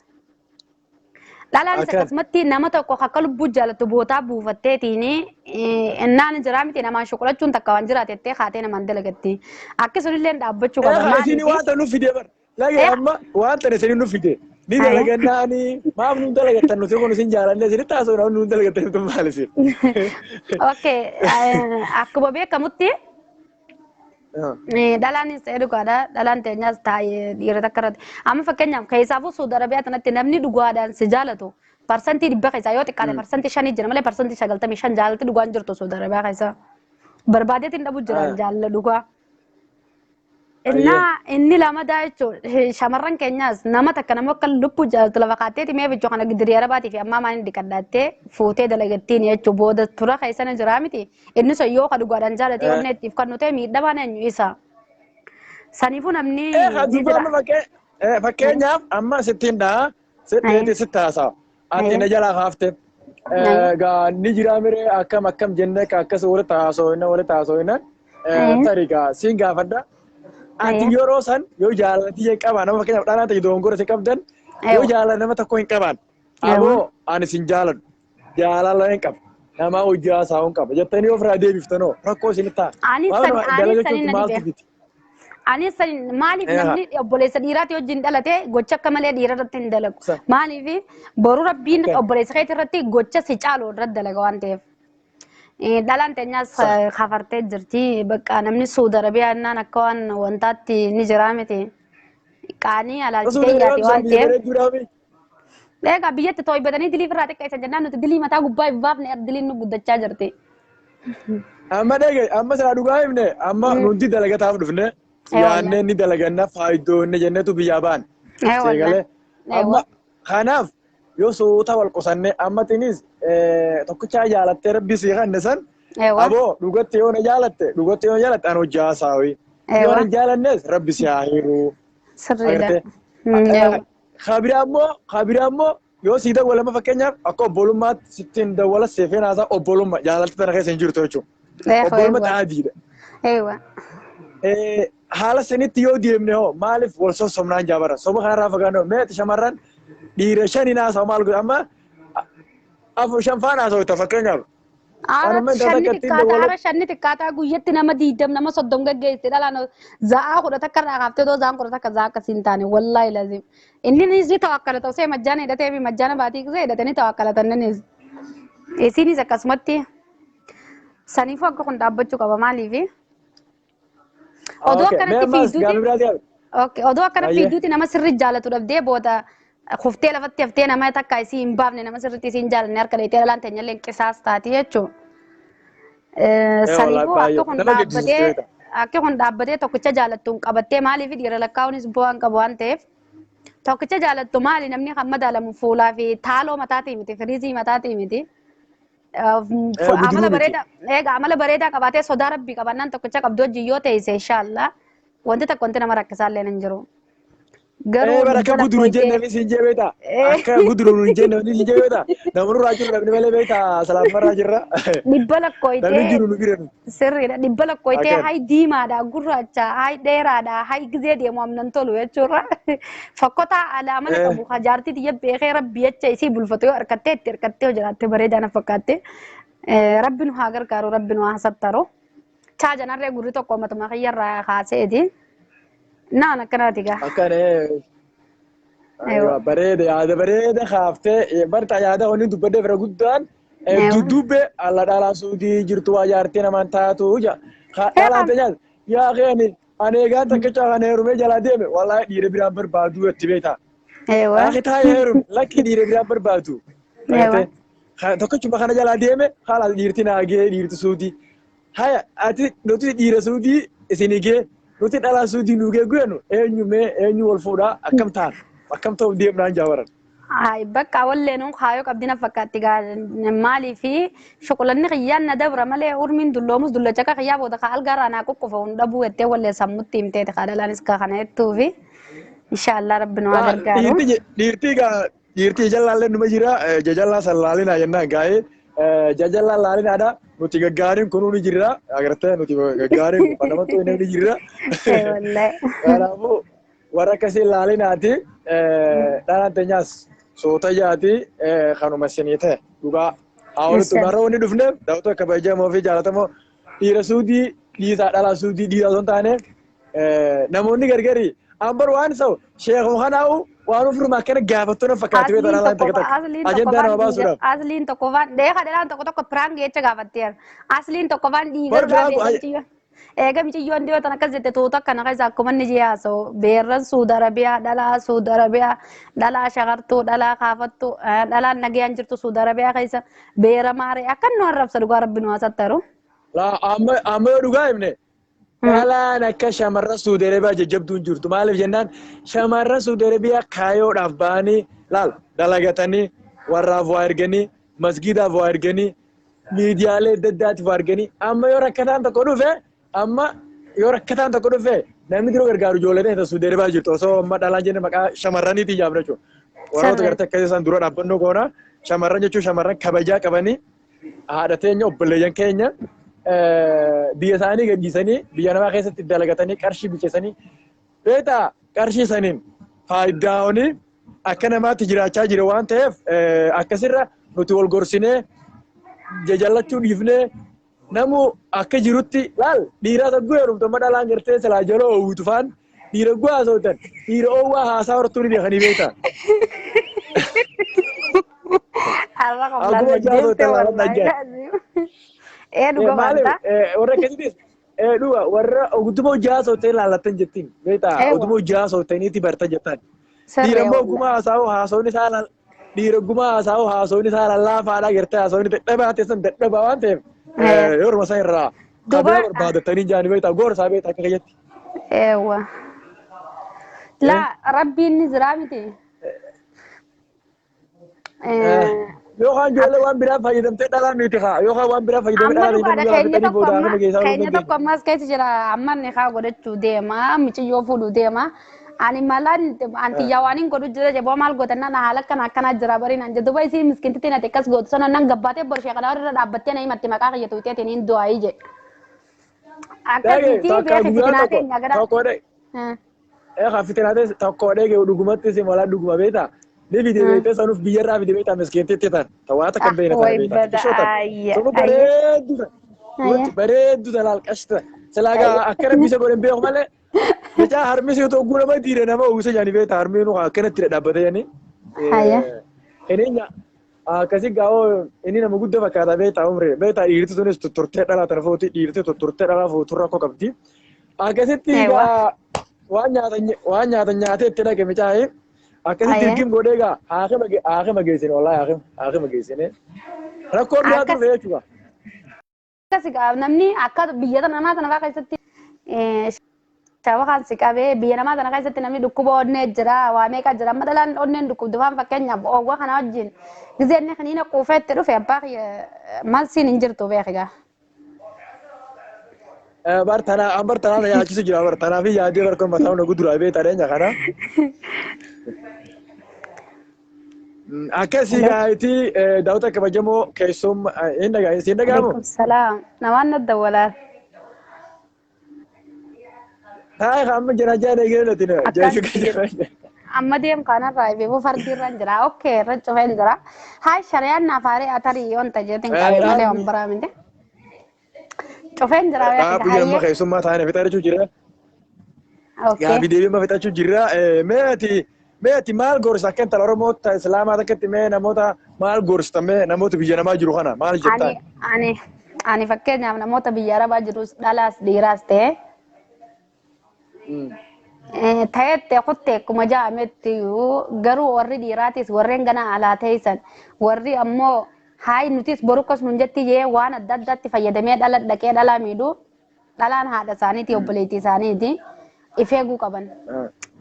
Dhalaanis akkasumatti nama tokko akka lubbuu jaalatu bootaa buufatteetiin innaan jiraa miti namaan shuqulachuun takka waan jiraatettee kaatee namaan dalagatti. Akkasumallee dhaabbachuu qaba. Isin wanta nu fide bar. Lagi amma wanta isin nu fide. Ni dalagannaani maaf nu dalagattan nuti kun isin jaalanne isin taasoo nu dalagattan nuti maaliif. Okay akkuma beekamutti dhalaanis dhugaadha dhalaan teenyaas taa'ee dhiira takka irratti amma fakkeenyaaf keessaafuu Suudi Arabiyaa tanatti namni dhugaadhaan si jaalatu parsantii 100 keessaa yoo xiqqaate parsantii 5 jira malee parsantii 95 jaalatti dhugaan jirtu Suudi Arabiyaa keessa barbaadeetiin dhabu jira jaalala dhugaa. inni lama daa jechuudha. Shamarran keenyas nama takka nama akka lubbuu jaalatu lafa kaatteeti mee bichoo kana gidirii arabaatii fi ammaa maaliin dhiqadhaattee fuutee dalagattiin jechuudha. Booda tura keessana jira miti. Inni sun yoo ka dhugaadhaan jaalatee wanni ittiif kan nuti miidhamaan eenyu isa. Saniifuu namni fakkeenyaaf amma sittiin dhaa sitti haasawa. Ati na jalaa haaftee. Ni jira miree akkam jennee akkas walitti haasofna tariqa siin gaafadha. Ati yeroo san yoo jaallatee qaban nama fakkeenyaaf dhalaa ta'e dongora si qabdan yoo jaallatee nama tokko hin qaban aboo ani sin jaalladhu jaalala hin qabu nama hojii haasaa hin qaba jettanii ofirraa deebiftanoo rakkoo isin ta'a. Anis maaliif namni obboleessa dhiiraati wajjin dhalatee gocha akka malee dhiira irratti hin dalagu. Maaliif boru rabbiin obboleessa keetii irratti gocha si caalu irratti dalaga waan ta'eef. Dhalaan teenyaas kafartee jirti. Bakka namni Suudi Arabiyaa innaan akka waan wantaatti ni jira miti. Qaanii alaalchitee yaati waan ta'eef. Egaa biyyatti tooybatanii dilii irraa xiqqeessan jennaan nuti dilii mataa gubbaa baafne diliin nu guddachaa jirti. Amma dhagee amma sana dhugaa himne amma nuti dalagataaf dhufne. Yaanneen ni dalaganna faayidoonni jennetu biyyaa baan. Seegalee amma kanaaf yoo soota wal qusannee ammatiinis tokkichaa jaalattee rabbi sii kanne san aboo dhugatti yoo na jaalatte an hojii haasaawi. Yoo na jaalannes rabbi sii haa hiiru. Sirriidha. Kabiraa immoo yoo sii dawwalama fakkeenyaaf akka obbolummaatti sittiin dawwala seefeen haasaa obbolummaa jaalalte tana keessa hin jirtu jechuudha. Obbolummaa xaadiidha. Haala sanitti yoo deemne hoo maaliif wal sossomnaan jaabara soba kanarraa fagaannoo meeti shamarran dhiira shaniin haasawu maal godha amma shan faan haasawita fakkeenyaaf. Shanni xiqqaataa guyyatti nama 20 nama 30 gaggeesse dhalaan za'aa kudha takka irraa kaaftee too za'aan kudha takka za'aa akkasii hin taane wallaahi lazim. Inni ni tawakkala ta'u see majjaana hidhatee fi majjaana baatii qisee hidhatanii tawakkalatan innis. Isiinis akkasumatti saniifuu akka kun dhaabbachuu qaba maaliifi. Odoo akkanatti fiiduuti nama sirri jaalatu dhabdee booda kuftee lafatti haftee nama takka isii hin baafne nama sirriitti isii hin jaalanne harka dheetee dhalaan teenyallee qisaas taati jechuudha. Saniifuu akka kun dhaabbatee tokkicha jaalattuun qabattee maaliif dhiira lakkaa'uunis bu'aan qabu waan ta'eef tokkicha jaalattu maali namni kan madaalamu fuulaa fi taaloo mataatii miti firiizii mataatii miti. Amala bareedaa qabaatee sodaa rabbii qabannaan tokkicha qabdu hojii yoo ta'e inshallah wanti takka wanti nama rakkisaallee hin jiru. Garuu akka guduru hin jenne siin jee beeta. Akka guduru hin jenne siin jee beeta. Namoonni raajuu dhabni malee beeta salaamarraa jirra. Dhibba lakkooyitee. Namni jiru nu bira. Sirriidha dhibba lakkooyitee hayi diimaadha gurraacha hayi dheeraadha hayi gizee deemu amnan tolu jechuudha. Fakkotaa alaamala qabu hajaartii xiyya beekee rabbi jecha isii bulfatu yoo harkattee itti harkattee yoo jiraatte bareedaa na fakkaatte. Rabbi nu haa gargaaru rabbi nu haa sattaru. Chaajanarree gurri tokko matuma kiyyarraa kaaseeti. Naan akkanaati gaa. Bareeda yaada bareeda kaaftee barta yaada wanni dubbadde bira guddaan dudubbe alla dhalaa suudii jirtu waa jaartii namaan taatu ja. Dhalaa teenyaas yaa keeni ani egaa takkicha kan heerumee jalaa deeme wallaahi dhiira biraan barbaadu itti beektaa. Akka taa'ee heerum lakki dhiira biraan barbaadu. Tokkichuma kana jalaa deeme haala dhiirti naagee dhiirti suudii. Haya ati nuti dhiira suudii isinii gee. Nuti dhalaa suudii nugee guyyannu eenyu wal fuudhaa akkam ta'an akkam ta'uuf deemnaan jaawaran. Bakka walleenuun kaayoo qabdina fakkaatti maalii fi shokolanni xiyyaan na dabra malee urmiin dulloomus dullacha akka xiyyaa booda kaa algaarraa naa qoqqofa hun dhabuu jettee wallee sammutti himteeti kaadhalaanis kaa kana jettuu fi inshaallah rabbi nu haa gargaaru. Dhiirtii jallaallee numa jira jajallaa san laalinaa jennaan gaa'ee jajallaa laalinaadha. Nuti gaggaariin kun ni jirra agartee nuti gaggaariin kun namatti ni jirra. Kanaafuu warra akkasii laalinaati dhalaan teenyaas soota jaati kanuma isinii ta'e dhugaa hawaasni marra wanni dhufneef daawwatu akka bajamoo fi jaalatamoo dhiira suudii dhiisaa dhalaa suudii dhiiraa osoo hin taane namoonni gargari ambar waan ta'u sheekuu kanaa'u waan ofirraa akkana gaafattoon fakkaatu beektaa dhalaan takka ajandaa nama baasuudhaaf. Asliin tokko waan dheehaa dhalaan tokko piraang jecha gaafatteera. Asliin tokko waan dhiigaa beekamtii. Egaa miciyyoon dhiyoo tan akkas jette tuuta akkana keessa akkuma inni jiyaasoo beerran Suudi Arabiyaa dhalaa Suudi Arabiyaa dhalaa shagartuu dhalaa kaafattuu dhalaan nagayaan jirtu Suudi Arabiyaa keessa beera maaree akka nu arrabsa dhugaa rabbi nu hasattaru. Amma yoo dhugaa himne Maalaan akka shamarran Suudi Arabiyaa jajjabduun jirtu maaliif jennaan shamarran Suudi Arabiyaa kaayoodhaaf ba'anii laal dalagatanii warraaf waa erganii masgiidaaf waa erganii miidiyaalee adda addaatiif waa erganii amma yoo rakkataan tokko dhufe namni diroo gargaaru ijoollee ta'e Suudi Arabiyaa jirtu osoo amma dhalaan jenne maqaa shamarraniitiin jaafna jechuudha. Warroota gartee akkasii isaan dura dhaabbannoo goona shamarran jechuun shamarran kabajaa qabanii haadha teenya obboleeyyan keenya biyya isaanii gadhiisanii biyya namaa keessatti dalagatanii qarshii bicheessanii beektaa qarshii saniin faayidaa'oonii akka namaatti jiraachaa jira waan ta'eef akkasirra nuti wal gorsinee jajallachuu dhiifnee namu akka jirutti laal dhiiraa sagguu heerumtu amma dhalaan gartee silaa jaloo oowwitu faan dhiira guwaa haasa'utan dhiira oowwaa haasaa hortuu ni beekanii beektaa. Akkuma jaasootan laalaan dhaggeera. Dhuga maaliif warra akkasiitis dhuga warra ogummaa jaasootan laalatan jettiin beektaa ogummaa jaasootaniiti barta jettaan. Dhiira immoo ogummaa haasawuun isaa dhiira ogummaa haasawuun isaa lallaafaadhaa gartee haasawuun dadhabaa teessan dadhabaa waan ta'eef yeroo isaa irraa qabila barbaadatanii jaanii beektaa goorsaa beektaa akka keeyyatti. Eewwa. Laa rabbiin ni jira miti. Yookaan ijoollee waan biraa fayyadamtee dhalaan nuti haa yookaan waan biraa fayyadamtee dhalaan nuti keenya tokko ammas keessa jira amma inni haa godhachuu deema michiyyoo fuudhuu deema ani malaan antiyyaa waan hin godhu jira jaboo maal gootanna haala akkana jira bariin an jedhu baay'isii miskiintitti nati akkas gootu sana nan gabbaatee borshee kana irra dhaabbattee na himatti maqaa kayyatu iteetiin hin du'aayi je akkasitti beekti fitinaa keenya gara fitinaa tokko dhege dhugumatti si malaa dhuguma beektaa. Ni video beekte sanuuf biyyarraa video beektaa miskiintitti tan tawaata kan beekna tan beekta. Bareeddu talaal qashta silaagaa akka rabbisa godhan beeku malee jechaa harmisi otoo gurama diire nama uwwisa jaanii beektaa harmiin akkanatti dhaabbate jaanii. Inni akkasii gaa'oo inni nama guddaa fakkaata beektaa umree beektaa dhiirti sunis tutturtee dhalaa tana footi dhiirti tutturtee dhalaa footurra akka qabdi. Akkasitti waan nyaatan nyaatee itti dhaqe micaa'ee. Akkasitti dirqim godhee gaa haakima geessine wallaahi haakima geessine rakkoon biraa turre jechuudha. Akkasii namni akka biyya namaa sana keessatti shaba kan si qabee biyya namaa sana keessatti namni dhukkuba onnee jira waa meeqa jira amma dhalaan onneen dhukkubdu faan fakkeenyaaf oowwa kana wajjin gizeenni kaniina quufee itti dhufe abbaa malsiin hin jirtu beekigaa. Bartanaa yaachisu jira bartanaa fi yaadii barkoon mataa hunda guduraa beektaa dheenya kana. Akkasii gaa'eetii daawwata kabajamoo keessummaa hin dhaga'amu. Salaam namaan nadda walaal. Haa amma jira jaadee galeetiin. Amma deem kanarraa beeku fardiirra jira okkee irra cufee jira. Haa shari'aan naafaarii atarii yoon tajaajilin qabee malee waan biraa miti. Cufee jira beeku. Gaabii amma keessummaa taa'anii fixachuu jira. Gaabii deebii amma fixachuu jira. Meeti maal gorsa akka intala Oromoota Islaamaa takkatti mee namoota maal gorsta mee namoota biyya namaa jiru kana maal jettaan? Ani fakkeenyaaf namoota biyya Arabaa jirus dhalaas dhiiraas ta'etti kuttee akkuma ja'ametti garuu warri dhiiraatis warreen gana alaa teessan warri ammoo hayi nutis borukkas nun jetti jee waan adda addaatti fayyadamee dhala dhaqee dhalaa miidhu dhalaan haadha isaaniiti obboleettii isaaniiti ifeeguu qaban.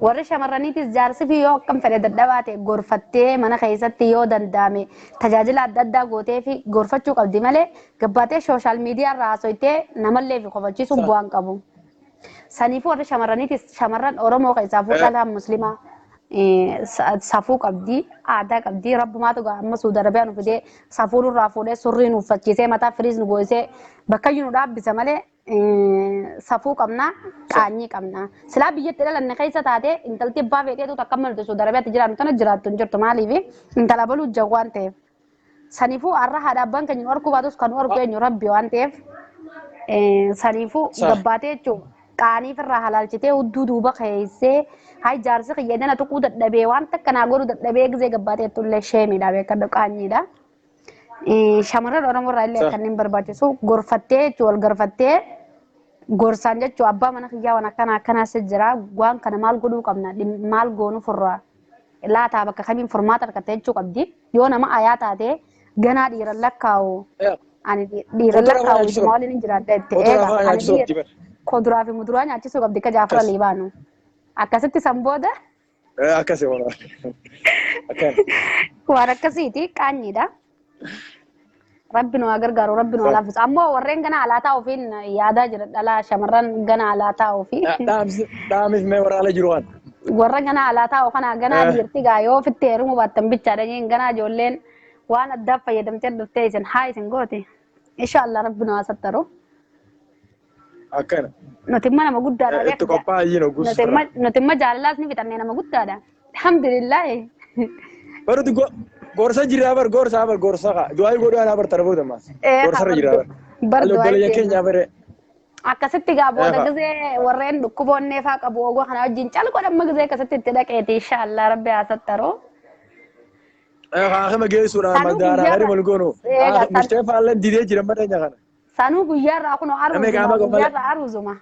Warri shamarraniitis jaarsi fi yoo akkam fedhe dadhabaa ta'e gorfattee mana keessatti yoo danda'ame tajaajila adda addaa gootee fi gorfachuu qabdi malee gabbaatee sooshaal miidiyaa irraa haasoftee namallee fi qofachiisuun bu'aan qabu. Saniifuu warri shamarraniitis shamarran Oromoo keessaa fuudhalaan muslimaa safuu qabdi aadaa qabdi rabbumaatu amma Suudi Arabiyaan nu fidee safuu nurraa fuudhee surrii nu uffachiisee mataa firiis nu goosee bakkayyuu nu dhaabbisa malee safuu qabna qaanyii qabna silaa biyyatti dhalanne keessa taate intalti abbaa fedheetu takka maltu Suudi Arabiyaatti jiraannu tana jiraattu hin jirtu maaliif intala baluu jawwaan waan ta'eef saniifuu har'a haadha abbaan keenya nu arguu baatus kan nu argu eenyu rabbi waan ta'eef saniifuu gabbaatee jechuudha. Qaanii firraa halaalchitee hudduu duuba keessee hayi jaarsi qiyyaadana tuquu dadhabee waan takka naa godhu dadhabee gizee gabbaatee tullee sheemiidha beekadha qaanyiidha. Shamarran Oromoo irraa illee kanneen barbaachisu gorfattee jechuun wal gorfattee gorsaan jechuun abbaa mana kiyyaa waan akkanaas jira waan kana maal godhuu qabna maal goonu furraa laataa bakka kamiin furmaata argattee jechuu qabdi yoo nama ayaa taate ganaa dhiiran lakkaa'u ani dhiiran lakkaa'u maaliin hin jiraadha itti eega kuduraa fi muduraa nyaachisuu qabdi akka jaafara liibaanu. Akkasitti san booda. Akkasii waan akkan. Waan akkasiiti qaanyiidha. Rabbi nu gargaaru rabbi nu laaffisa. Ammoo warreen gana alaa taa'uufiin yaadaa jira dhalaa shamarran gana alaa taa'uufi. Dhaamis mee waraala jiru waan. Warra gana alaa taa'u kana gana dhiirti gaa yoo fitti heerumuu baattan bichaadha jeen gana ijoolleen waan addaaf fayyadamtee dhuftee isin haa isin goote. Inshaallah rabbi nu hasattaru. Akkana. Nuti imma nama guddaadha. Itti qophaa'ii jiru guutuu. Nuti imma jaalalaas ni fixannee nama guddaadha. Alhamdulillah. Baruti gorsa jiraa gorsa ka du'aa godhaa naa bartaraboo mas gorsa jiraa bala keenya bare akkasitti gaa booda gisee warreen dhukkuboonnee faa qabu ogoo kana wajjin calqodhamma gisee akkasitti itti dhaqeeti inshaallah rabbi hasattaru. Haakima geessuudhaan madaara gadi malgoonu Mustapha allan didee jira madanya kana. Sanuu guyyaarraa kun guyyaarraa aruzuma.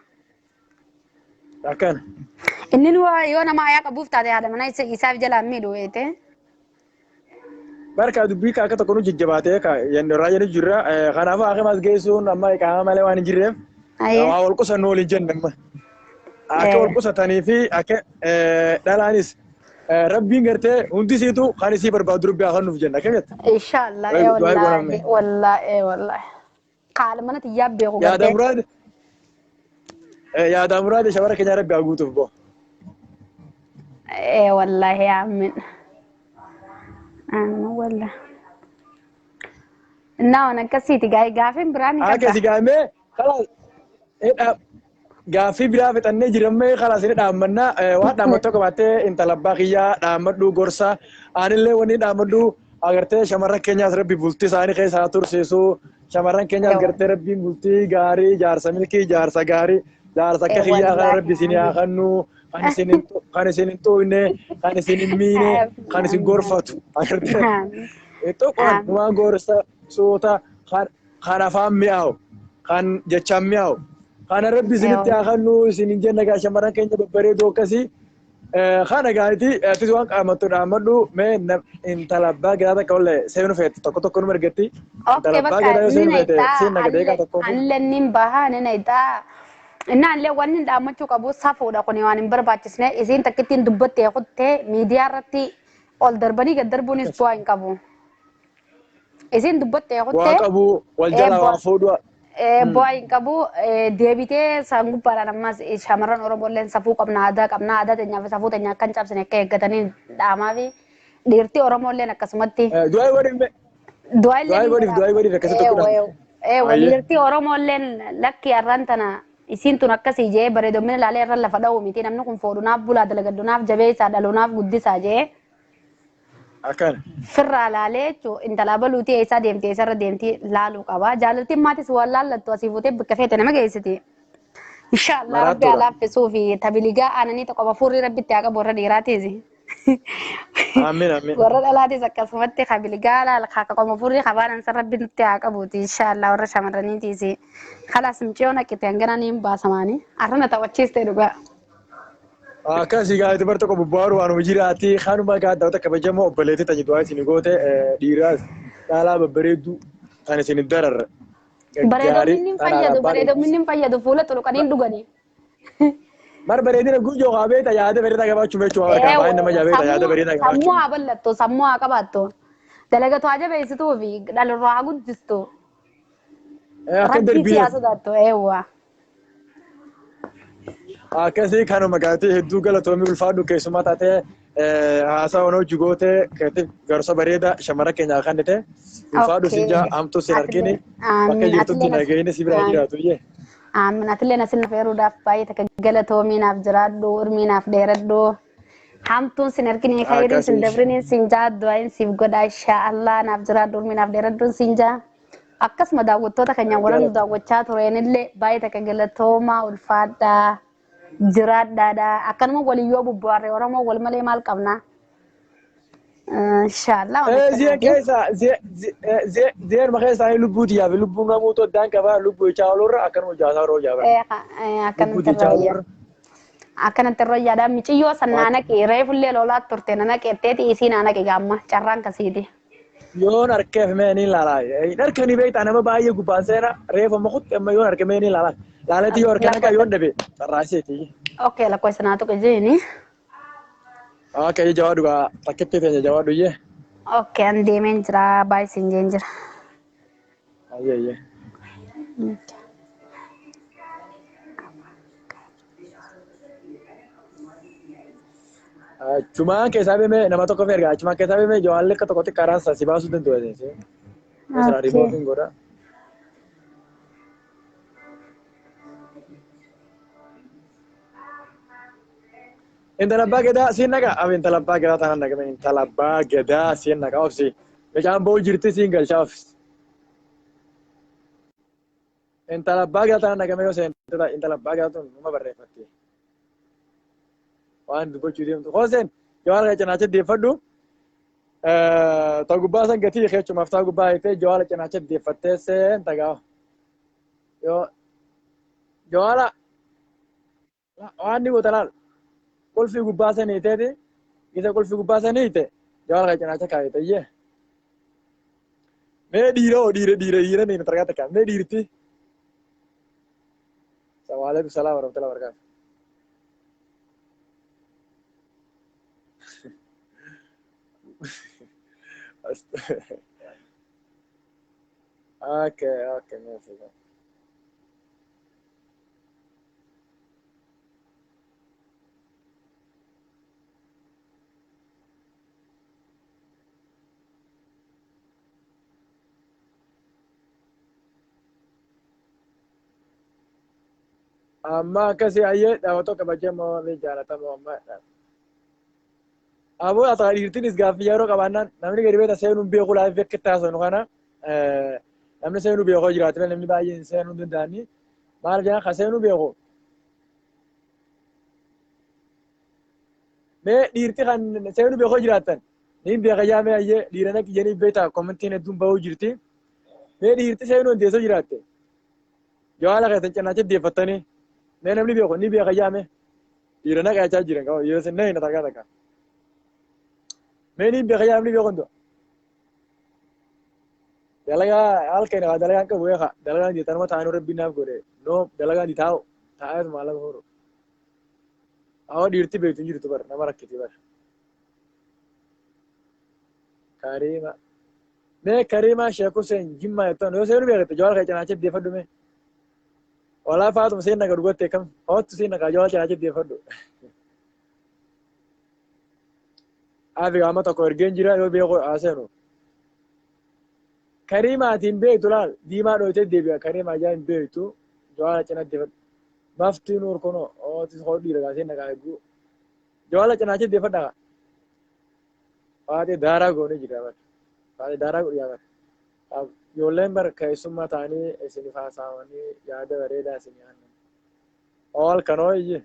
Akkana. Inni yoo nama ayaa qabuuf taate haadha mana isaaf jalaan miidhu weete. Barka dubbii akka tokko nu jajjabaatee irraa jedhu jirra. Kanaafuu hakimas geessuun amma qaama malee waan hin jirreef waa wal qusannu waliin jennamma. Akka wal qusatanii fi akka dhalaanis rabbiin gartee hundi siitu kan isii barbaadu dubbii haa kennuuf jenna akkamitti. Inshaallah wallaahi. Qaala mana xiyyaa beeku gartee. Yaada muraade shabara keenya rabbi haa guutuuf boo. Wallaahi aamin. والله ناونا كسيتي Gaafiin biraan كسي قامي خلاص Gaaffii biraa fixannee jirame خلاص ini dhaammanna waan dhaammatoo qabaatee intala abbaa kiyyaa dhaammadhu gorsa aanillee wanni dhaammadhu agartee shamarran keenyaas rabbi bultii isaanii keessa haa tursiisu shamarran keenyaas agartee rabbiin bultii gaarii jaarsa milkii jaarsa gaarii jaarsa akka kiyyaa kan rabbi isin haa kennu kan isin hin tuune kan isin hin miine kan isin gorfatu agartee tokkoon waan gorsa suuta kan afaan mi'aawu kan jechaan mi'aawu kan rabbi isinitti haa kennu isin hin jenna gaa shamarran keenya babbareedoo akkasii kana gaariiti atis waan qaamattu dhaammadhu mee intala abbaa gadaa takka olle seenu feete tokko numa ergetti intala abbaa gadaa yoo seenu feete siin nagadee gaa tokko allennin bahaa nina itaa innaallee wanni dhaammachuu qabu safuudha kun waan hin barbaachisne isiin takkittiin dubbattee kuttee miidiyaa irratti ol darbanii gad darbuunis bu'aa hin qabu. Isiin dubbattee kuttee bu'aa qabu wal jala waa fuudhu. Bu'aa hin qabu deebitee isaan gubbaadhaan ammas shamarran Oromoolleen safuu qabna aadaa teenyaa fi safuu teenyaa akkan cabsine akka eeggatanii dhaamaa fi dhiirtii Oromoolleen akkasumatti. Du'aa godhiif akkasitti godhamu. Dhiirtii Oromoolleen lakki har'aan tana isiin tun akkasii jee bareedomina ilaalee irra lafa dha'u miti namni kun foodhunaaf bulaa dalagaddunaaf jabeessaa dhaluunaaf guddisaa jee. Akkana. Firraa laalee jechuun intala baluutii eessaa deemtee eessarra deemtii laaluu qaba. Jaalaltiin maatis waan laallattu asii fuutee bakka feete nama geessiti. Inshaallah rabbi alaaffisuu fi tabiligaa aananii tokko fuurri rabbitti haa qabu warra dhiiraatiisi. Amiin. Warra dhalaatis akkasumatti tabiligaa laala qoma fuurri qabaanan san rabbitti haa qabuuti. Inshaallah warra shamarraniitiisi. Kalaas miciyoo naqqite hangana niin baasamaanii. Arrana taphachiistee dhugaa. Akkasii gaa'eeti bar tokko bubbaaru waan jiraati kanuma gaaddaa takka kabajamoo obboleetti tajaajilaa isin goote dhiiraas dhaalaa babbareedduu kan isin dararra. Bareedomni hin fayyadu fuula xuluqanii hin dhuganii. Mar bareedina guyyoo qaabeeta yaada bareedaa qabaachuu jechuudha warra baay'ee nama jabeeta yaada bareedaa qabaachuu. Sammuu haa bal'attu sammuu haa qabaattu dalagatu haa jabeessituu fi dhalurraa haa guddistu. Akka darbii sodaattu eewwa. Akkasii kanuma gaatee hedduu galatoomii ulfaadhu keessumaa taatee haasaa onoo jigootee garsa bareedaa shamarra keenyaa kannite ulfaadhu sinjaa hamtuu sin argini bakka jirtutti nagayini si biraa jiraatu iyyee. Atillee nasin feeruudhaaf baay'ee takka galatoomiinaaf jiraadhu urmiinaaf dheeradhu hamtuun sin argini khayriin sin dabrini sinjaa du'aayin siif godha inshaallah naaf jiraadhu urmiinaaf dheeradhuun sinjaa. Akkasuma daawwattoota keenya warra nu daawwachaa tureenillee baay'ee takka galatoomaa ulfaadhaa. Jiraadhaadha akkanuma waliyyoo bubbaarree Oromoo wal malee maal qabna inshaallah zeer ma keessa lubbuuti yaabe lubbuun gamuutu addaan qaba lubbuu ichaa olurra akkanuma jaasaa roo yaaba akkanatti irra yaada miciyyoo sannaa naqi reefullee lolaa turte na naqeetteeti isii naa naqi gaamma carraan kasiiti yoon harkeef mee ni laalaa harkanii beektaa nama baay'ee gubbaan seena reefa makutti amma yoon harke mee ni laalaa Laalati yorkana kayoon dhabe sarraaseeti. Okay, lakkoofsa tokko jeeni. Okay, jawaadu gaa takkitti teenya jawaadu iyyee. Okay, an deemeen jira baay'isin jeen jira. Ayyee. Cuma keessaa beemee nama tokko feergaa cuma keessaa beemee jawaallee akka tokkotti karaa si baasuu danda'u. Mesela remote godha. Intala abbaa gadaa siin naqa abi intala abbaa gadaa taanaan naqame intala abbaa gadaa siin naqa obsi meeshaan boo'u jirti siin galchaa ofis. Intala abbaa gadaa taanaan naqame yoo seentota intala abbaa gadaa tun numa barreeffatti. Waan dubbachuu deemtu hooseen jawaala cinaacha deeffadhu ta'u gubbaa san gatii keechumaaf ta'u gubbaa hiitee jawaala cinaacha deeffattee seen tagaa yoo jawaala waan ni goota laal qulfii gubbaa san hiiteeti gisa qulfii gubbaa san hiite jawaala cinaacha kaayite iyyee mee dhiira ni targaa takkaa mee dhiirti Waalaikum salam warahmatullahi wabarakatuh. Okay, merci. Amma akkasii ayyee dhaawatoo kabajee moo jaalatamoo amma Abu atau dhiirtinis gaaffii yeroo qabaannaan namni gadi beekta seenuun beekuu laafii akka itti haasawnu kana namni seenuu beekuu jiraatu namni baay'een seenuu hin danda'anii maal jedhan ka seenuu beeku. Mee dhiirti kan seenuu beekuu jiraatan ni beeka jaamee ayyee dhiira naqi jedhanii beektaa komentiin hedduun bahuu jirti. Mee dhiirti seenuu hin teessoo jiraatte jawaala keessan cinaacha deeffattanii mee namni beeku ni beeka jaamee dhiira naqachaa jiran qaba yoo sin na targaa takka. Meni bekerja amni bekondo. Dalaga alken dalaga ke buaya dalaga di tanah tanah orang bina gore. No dalaga di tahu tahu itu malah horo. Awak dirti betul jadi tu bar nama rakit bar. Karima. Me Karima Sheikh Hussein jimma itu. No saya ni bekerja jual kerja macam dia fadu me. Walau fatu mesin nak rugut tekam. Oh tu sih nak jual kerja macam dia fadu. Abi ama tokko ergeen jira yoo beeku haasenu. Karimaatiin beektu laal diimaa dhoytee deebi'a Karimaa ajaa hin beektu jawaala cinatti deeffadhu. Maftii nuur kunoo ootis hoo dhiira gaasee nagaa eeguu. Jawaala cinaachi deeffadhaa. Faatee daaraa goonee jira bara. Faatee daaraa godhu yaa bara. Ijoolleen bara keessummaa ta'anii isiniif haasawanii yaada bareedaa isinii aannan. Ool kanoo iyyee.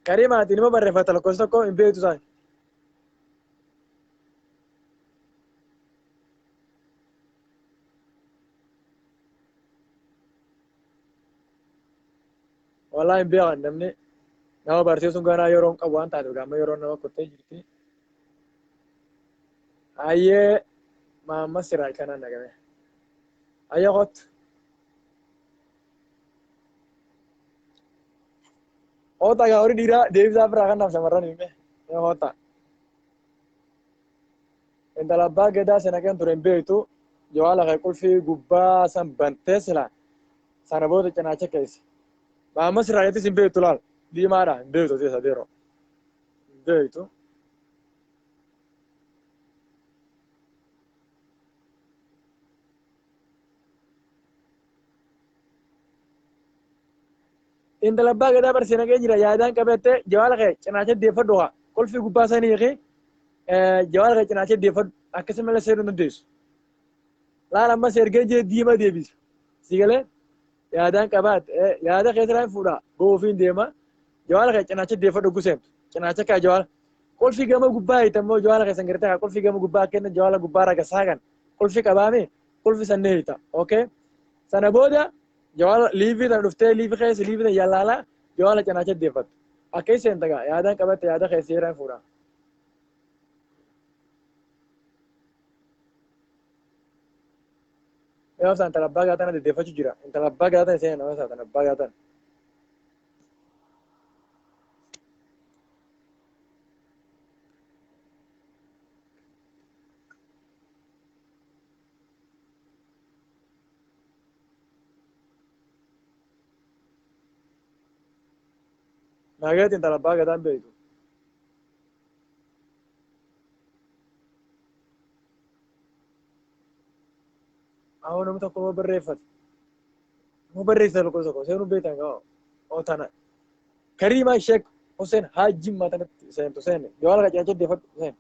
Karimaatiin nama barreeffata lakkoofsa tokko hin beektu isaan. Walaa hin beekan namni nama barsiisuun ganaa yeroo hin qabu waan taateef gaama yeroo nama kuttee jirti. Ayyee maamma siraa kanaan dhagame. Ayyee kottu. Oota gaa horii dhiiraa deebisaa biraa kan naaf shamarran hime hoota. Intala abbaa gadaa sana kan ture hin beektu jawaala kee qulfii gubbaa san bantee sila sana booda cinaacha keessa. Maamma sirraayettis hin beektu laal diimaadha hin beektu teessa deeroo hin beektu. Intala abbaa gadaa barsiina kee jira yaadaan qabattee jawaala kee cinaacha deeffadhu haa qulfii gubbaa sanii kee jawaala kee cinaacha deeffadhu akkasumallee seenuu dandeessu. Laal ammas ergee jee diima deebisa. Sigalee yaadaan qabaate yaada keessaa fuudhaa goofiin deema jawaala kee cinaacha deeffadhu guseemtu cinaacha kaa jawaala qulfii gama gubbaa hiitammoo jawaala keessan gartee qulfii gama gubbaa kenna jawaala gubbaa ragasaa kan qulfii qabaame qulfii sannee hiita. Okay sana booda jawaala liivii tan dhuftee liivii keessa liivii tan yallaala jawaala cinaacha deeffatu. Akka iseen tagaa yaadaan qabatte yaada keessa yeroo fuudhaa. Yoo isaan intala abbaa gaatan deddeeffachuu jira. Intala abbaa gaatan isheen nama isaa abbaa gaatan. Nageetti intala abbaa gaatan beektu. Awwa namni tokko nama barreeffate. Nama barreessite tokko tokko seenuu beektan gaa ootana. Kariima Sheek Hussein Haajji maatanatti seentu seenne. Jawaala qacaachaa deeffatu seenne.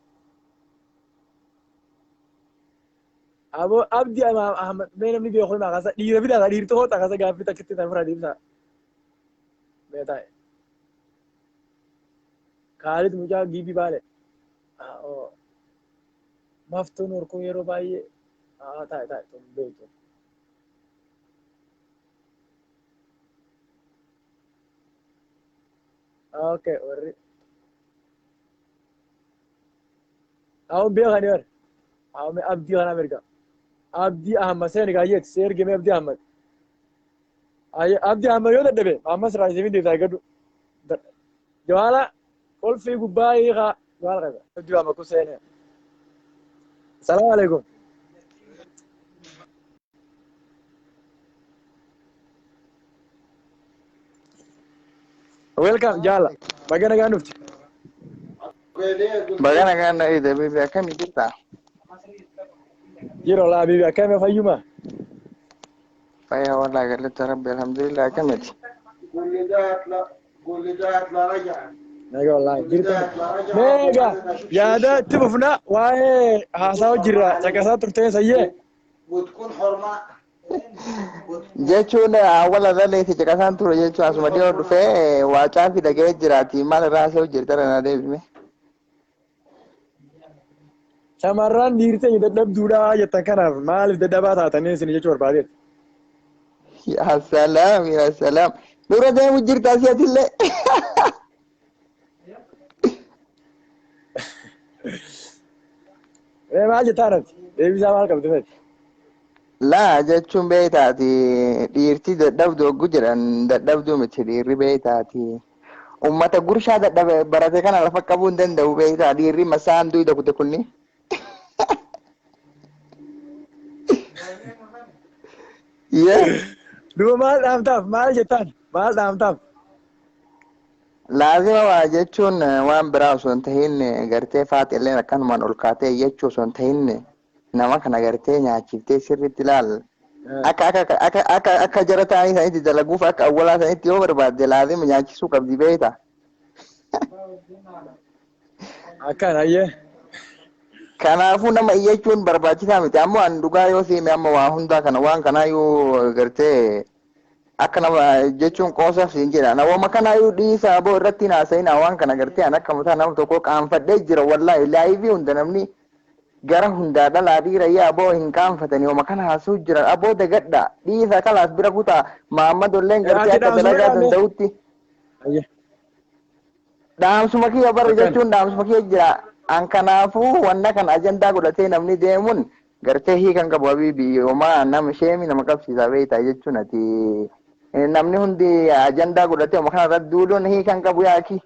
Aboo Abdi Ahmad mee namni beeku himaa kaasa dhiira bitaa dhiirri tokko kaasa gaaffii takkitti tan fira deemsa. Beetaa. Khalid mucaa Giibii Baale. Maftuun horkuu yeroo baay'ee taa'e tun beektu. Okay, warri. Awun beekani warri. Awun Abdii kana mirga. Abdii Ahmad seen gaayyeet seer gemee Abdii Ahmad. Abdii Ahmad yoo dadhabe Muhammad Siraajii deebisaa eeggatu. Jawaala kolfii gubbaa hiikaa jawaala qaba. Abdii Ahmad kun seenee. Salaamu alaikum. Welcome Jala. Bagana kan dhufti. Bagana kan ide bibi akami jirta. Yeroo laa bibi akami fayyuma. Fayya wallahi galata rabbi alhamdulillah akamiti. Naga wallahi jirta. Mega yaada tibufna waa'ee haasawa jirra caqasaa turteen sayyee. Butkun horma. Jechuun awwala dhaleeti caqasaan ture jechuun asuma dhiyoo dhufee waacaa fi dhaga'ee jiraati maal irraa haasa'u jirta na deebime. Shamarran dhiirtee dadhabduudha jettan kanaaf maaliif dadhabaa taatanii isin jechuu barbaadeet? Yaa salaam yaa salaam. Dura deemu jirta asiatillee. Maal jettaanati? Deebisaa maal qabdi feeti? Laa jechuun beektaati dhiirti dadhabdu oggu jedhan dadhabduu miti dhiirri beektaati. Uummata gurshaa dadhabe barate kana lafa qabuu hin danda'u beektaa dhiirri masaan duyda kute kunni. Duuba maal dhaamtaaf? Maal jettaan? Maal dhaamtaaf? Laazima waa jechuun waan biraa osoo hin tahin gartee faaxilleen akkanumaan ol kaatee jechuu osoo hin tahin nama kana gartee nyaachiftee sirriitti ilaal. Akka jara ta'anii sanitti dalaguuf akka awwalaa sanitti yoo barbaadde laazima nyaachisuu qabdi beektaa. Akkaan ayyee. Kanaafuu nama iyyachuun barbaachisaa miti ammoo an dhugaa yoo siime amma waa hundaa kana waan kanaayyuu gartee akka nama jechuun qoosaaf siin jedha namooma kanaayyuu dhiisaa aboo irratti haasa'inaa waan kana gartee an akka mataa nama tokko qaanfadhee jira wallaahi laayivii hunda namni gara hundaa dhalaa dhiira yaa aboo hin qaanfatanii hooma kana haasa'u jiran aboo dagadha dhiisa kalaas bira kutaa maammadolleen gartee akka dalagaa danda'utti. Dhaamsuma kiyya bara jechuun dhaamsuma kiyya jira. An kanaafuu wanna kan ajandaa godhatee namni deemuun gartee hiikan qabu habiibi yoomaa nama sheemi nama qabsiisaa beektaa jechuun ati namni hundi ajandaa godhatee hooma kanarratti duudoon hiikan qabu yaaki.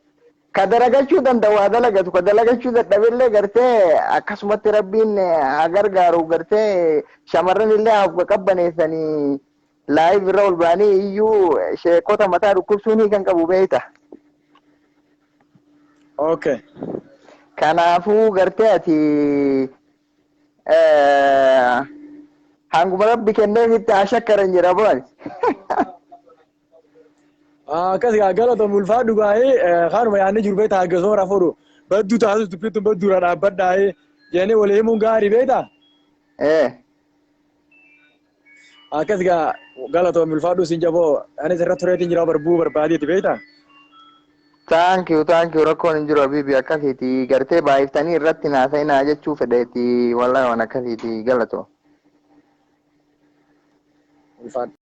Ka dalagachuu danda'u haa dalagatu ka dalagachuu dadhabillee gartee akkasumatti rabbiin haa gargaaru gartee shamarran illee haa qabbaneessanii laayif irra ol ba'anii iyyuu sheekota mataa dhukkubsuun hiikan qabu beektaa. Okay. Kanaafuu gartee ati hanguma rabbi kenneefitti haa shakkaran jedha booni. Akkas galatoom ulfaadhu gaa'ee kanuma yaadni jiru beektaa haggasoo irraa fuudhu badduu taasisu dubbittu badduura dhaabbadhaa'ee jennee wal himuun gaarii beektaa? Akkas galatoom ulfaadhu siin jaboo anis irra tureetiin jira barbuu barbaadeeti beektaa? Thank you rakkoon hin jiru habiibi akkasiiti gartee baay'iftanii irratti naasa'inaa jechuu fedheeti wallahi waan akkasiiti galatoo.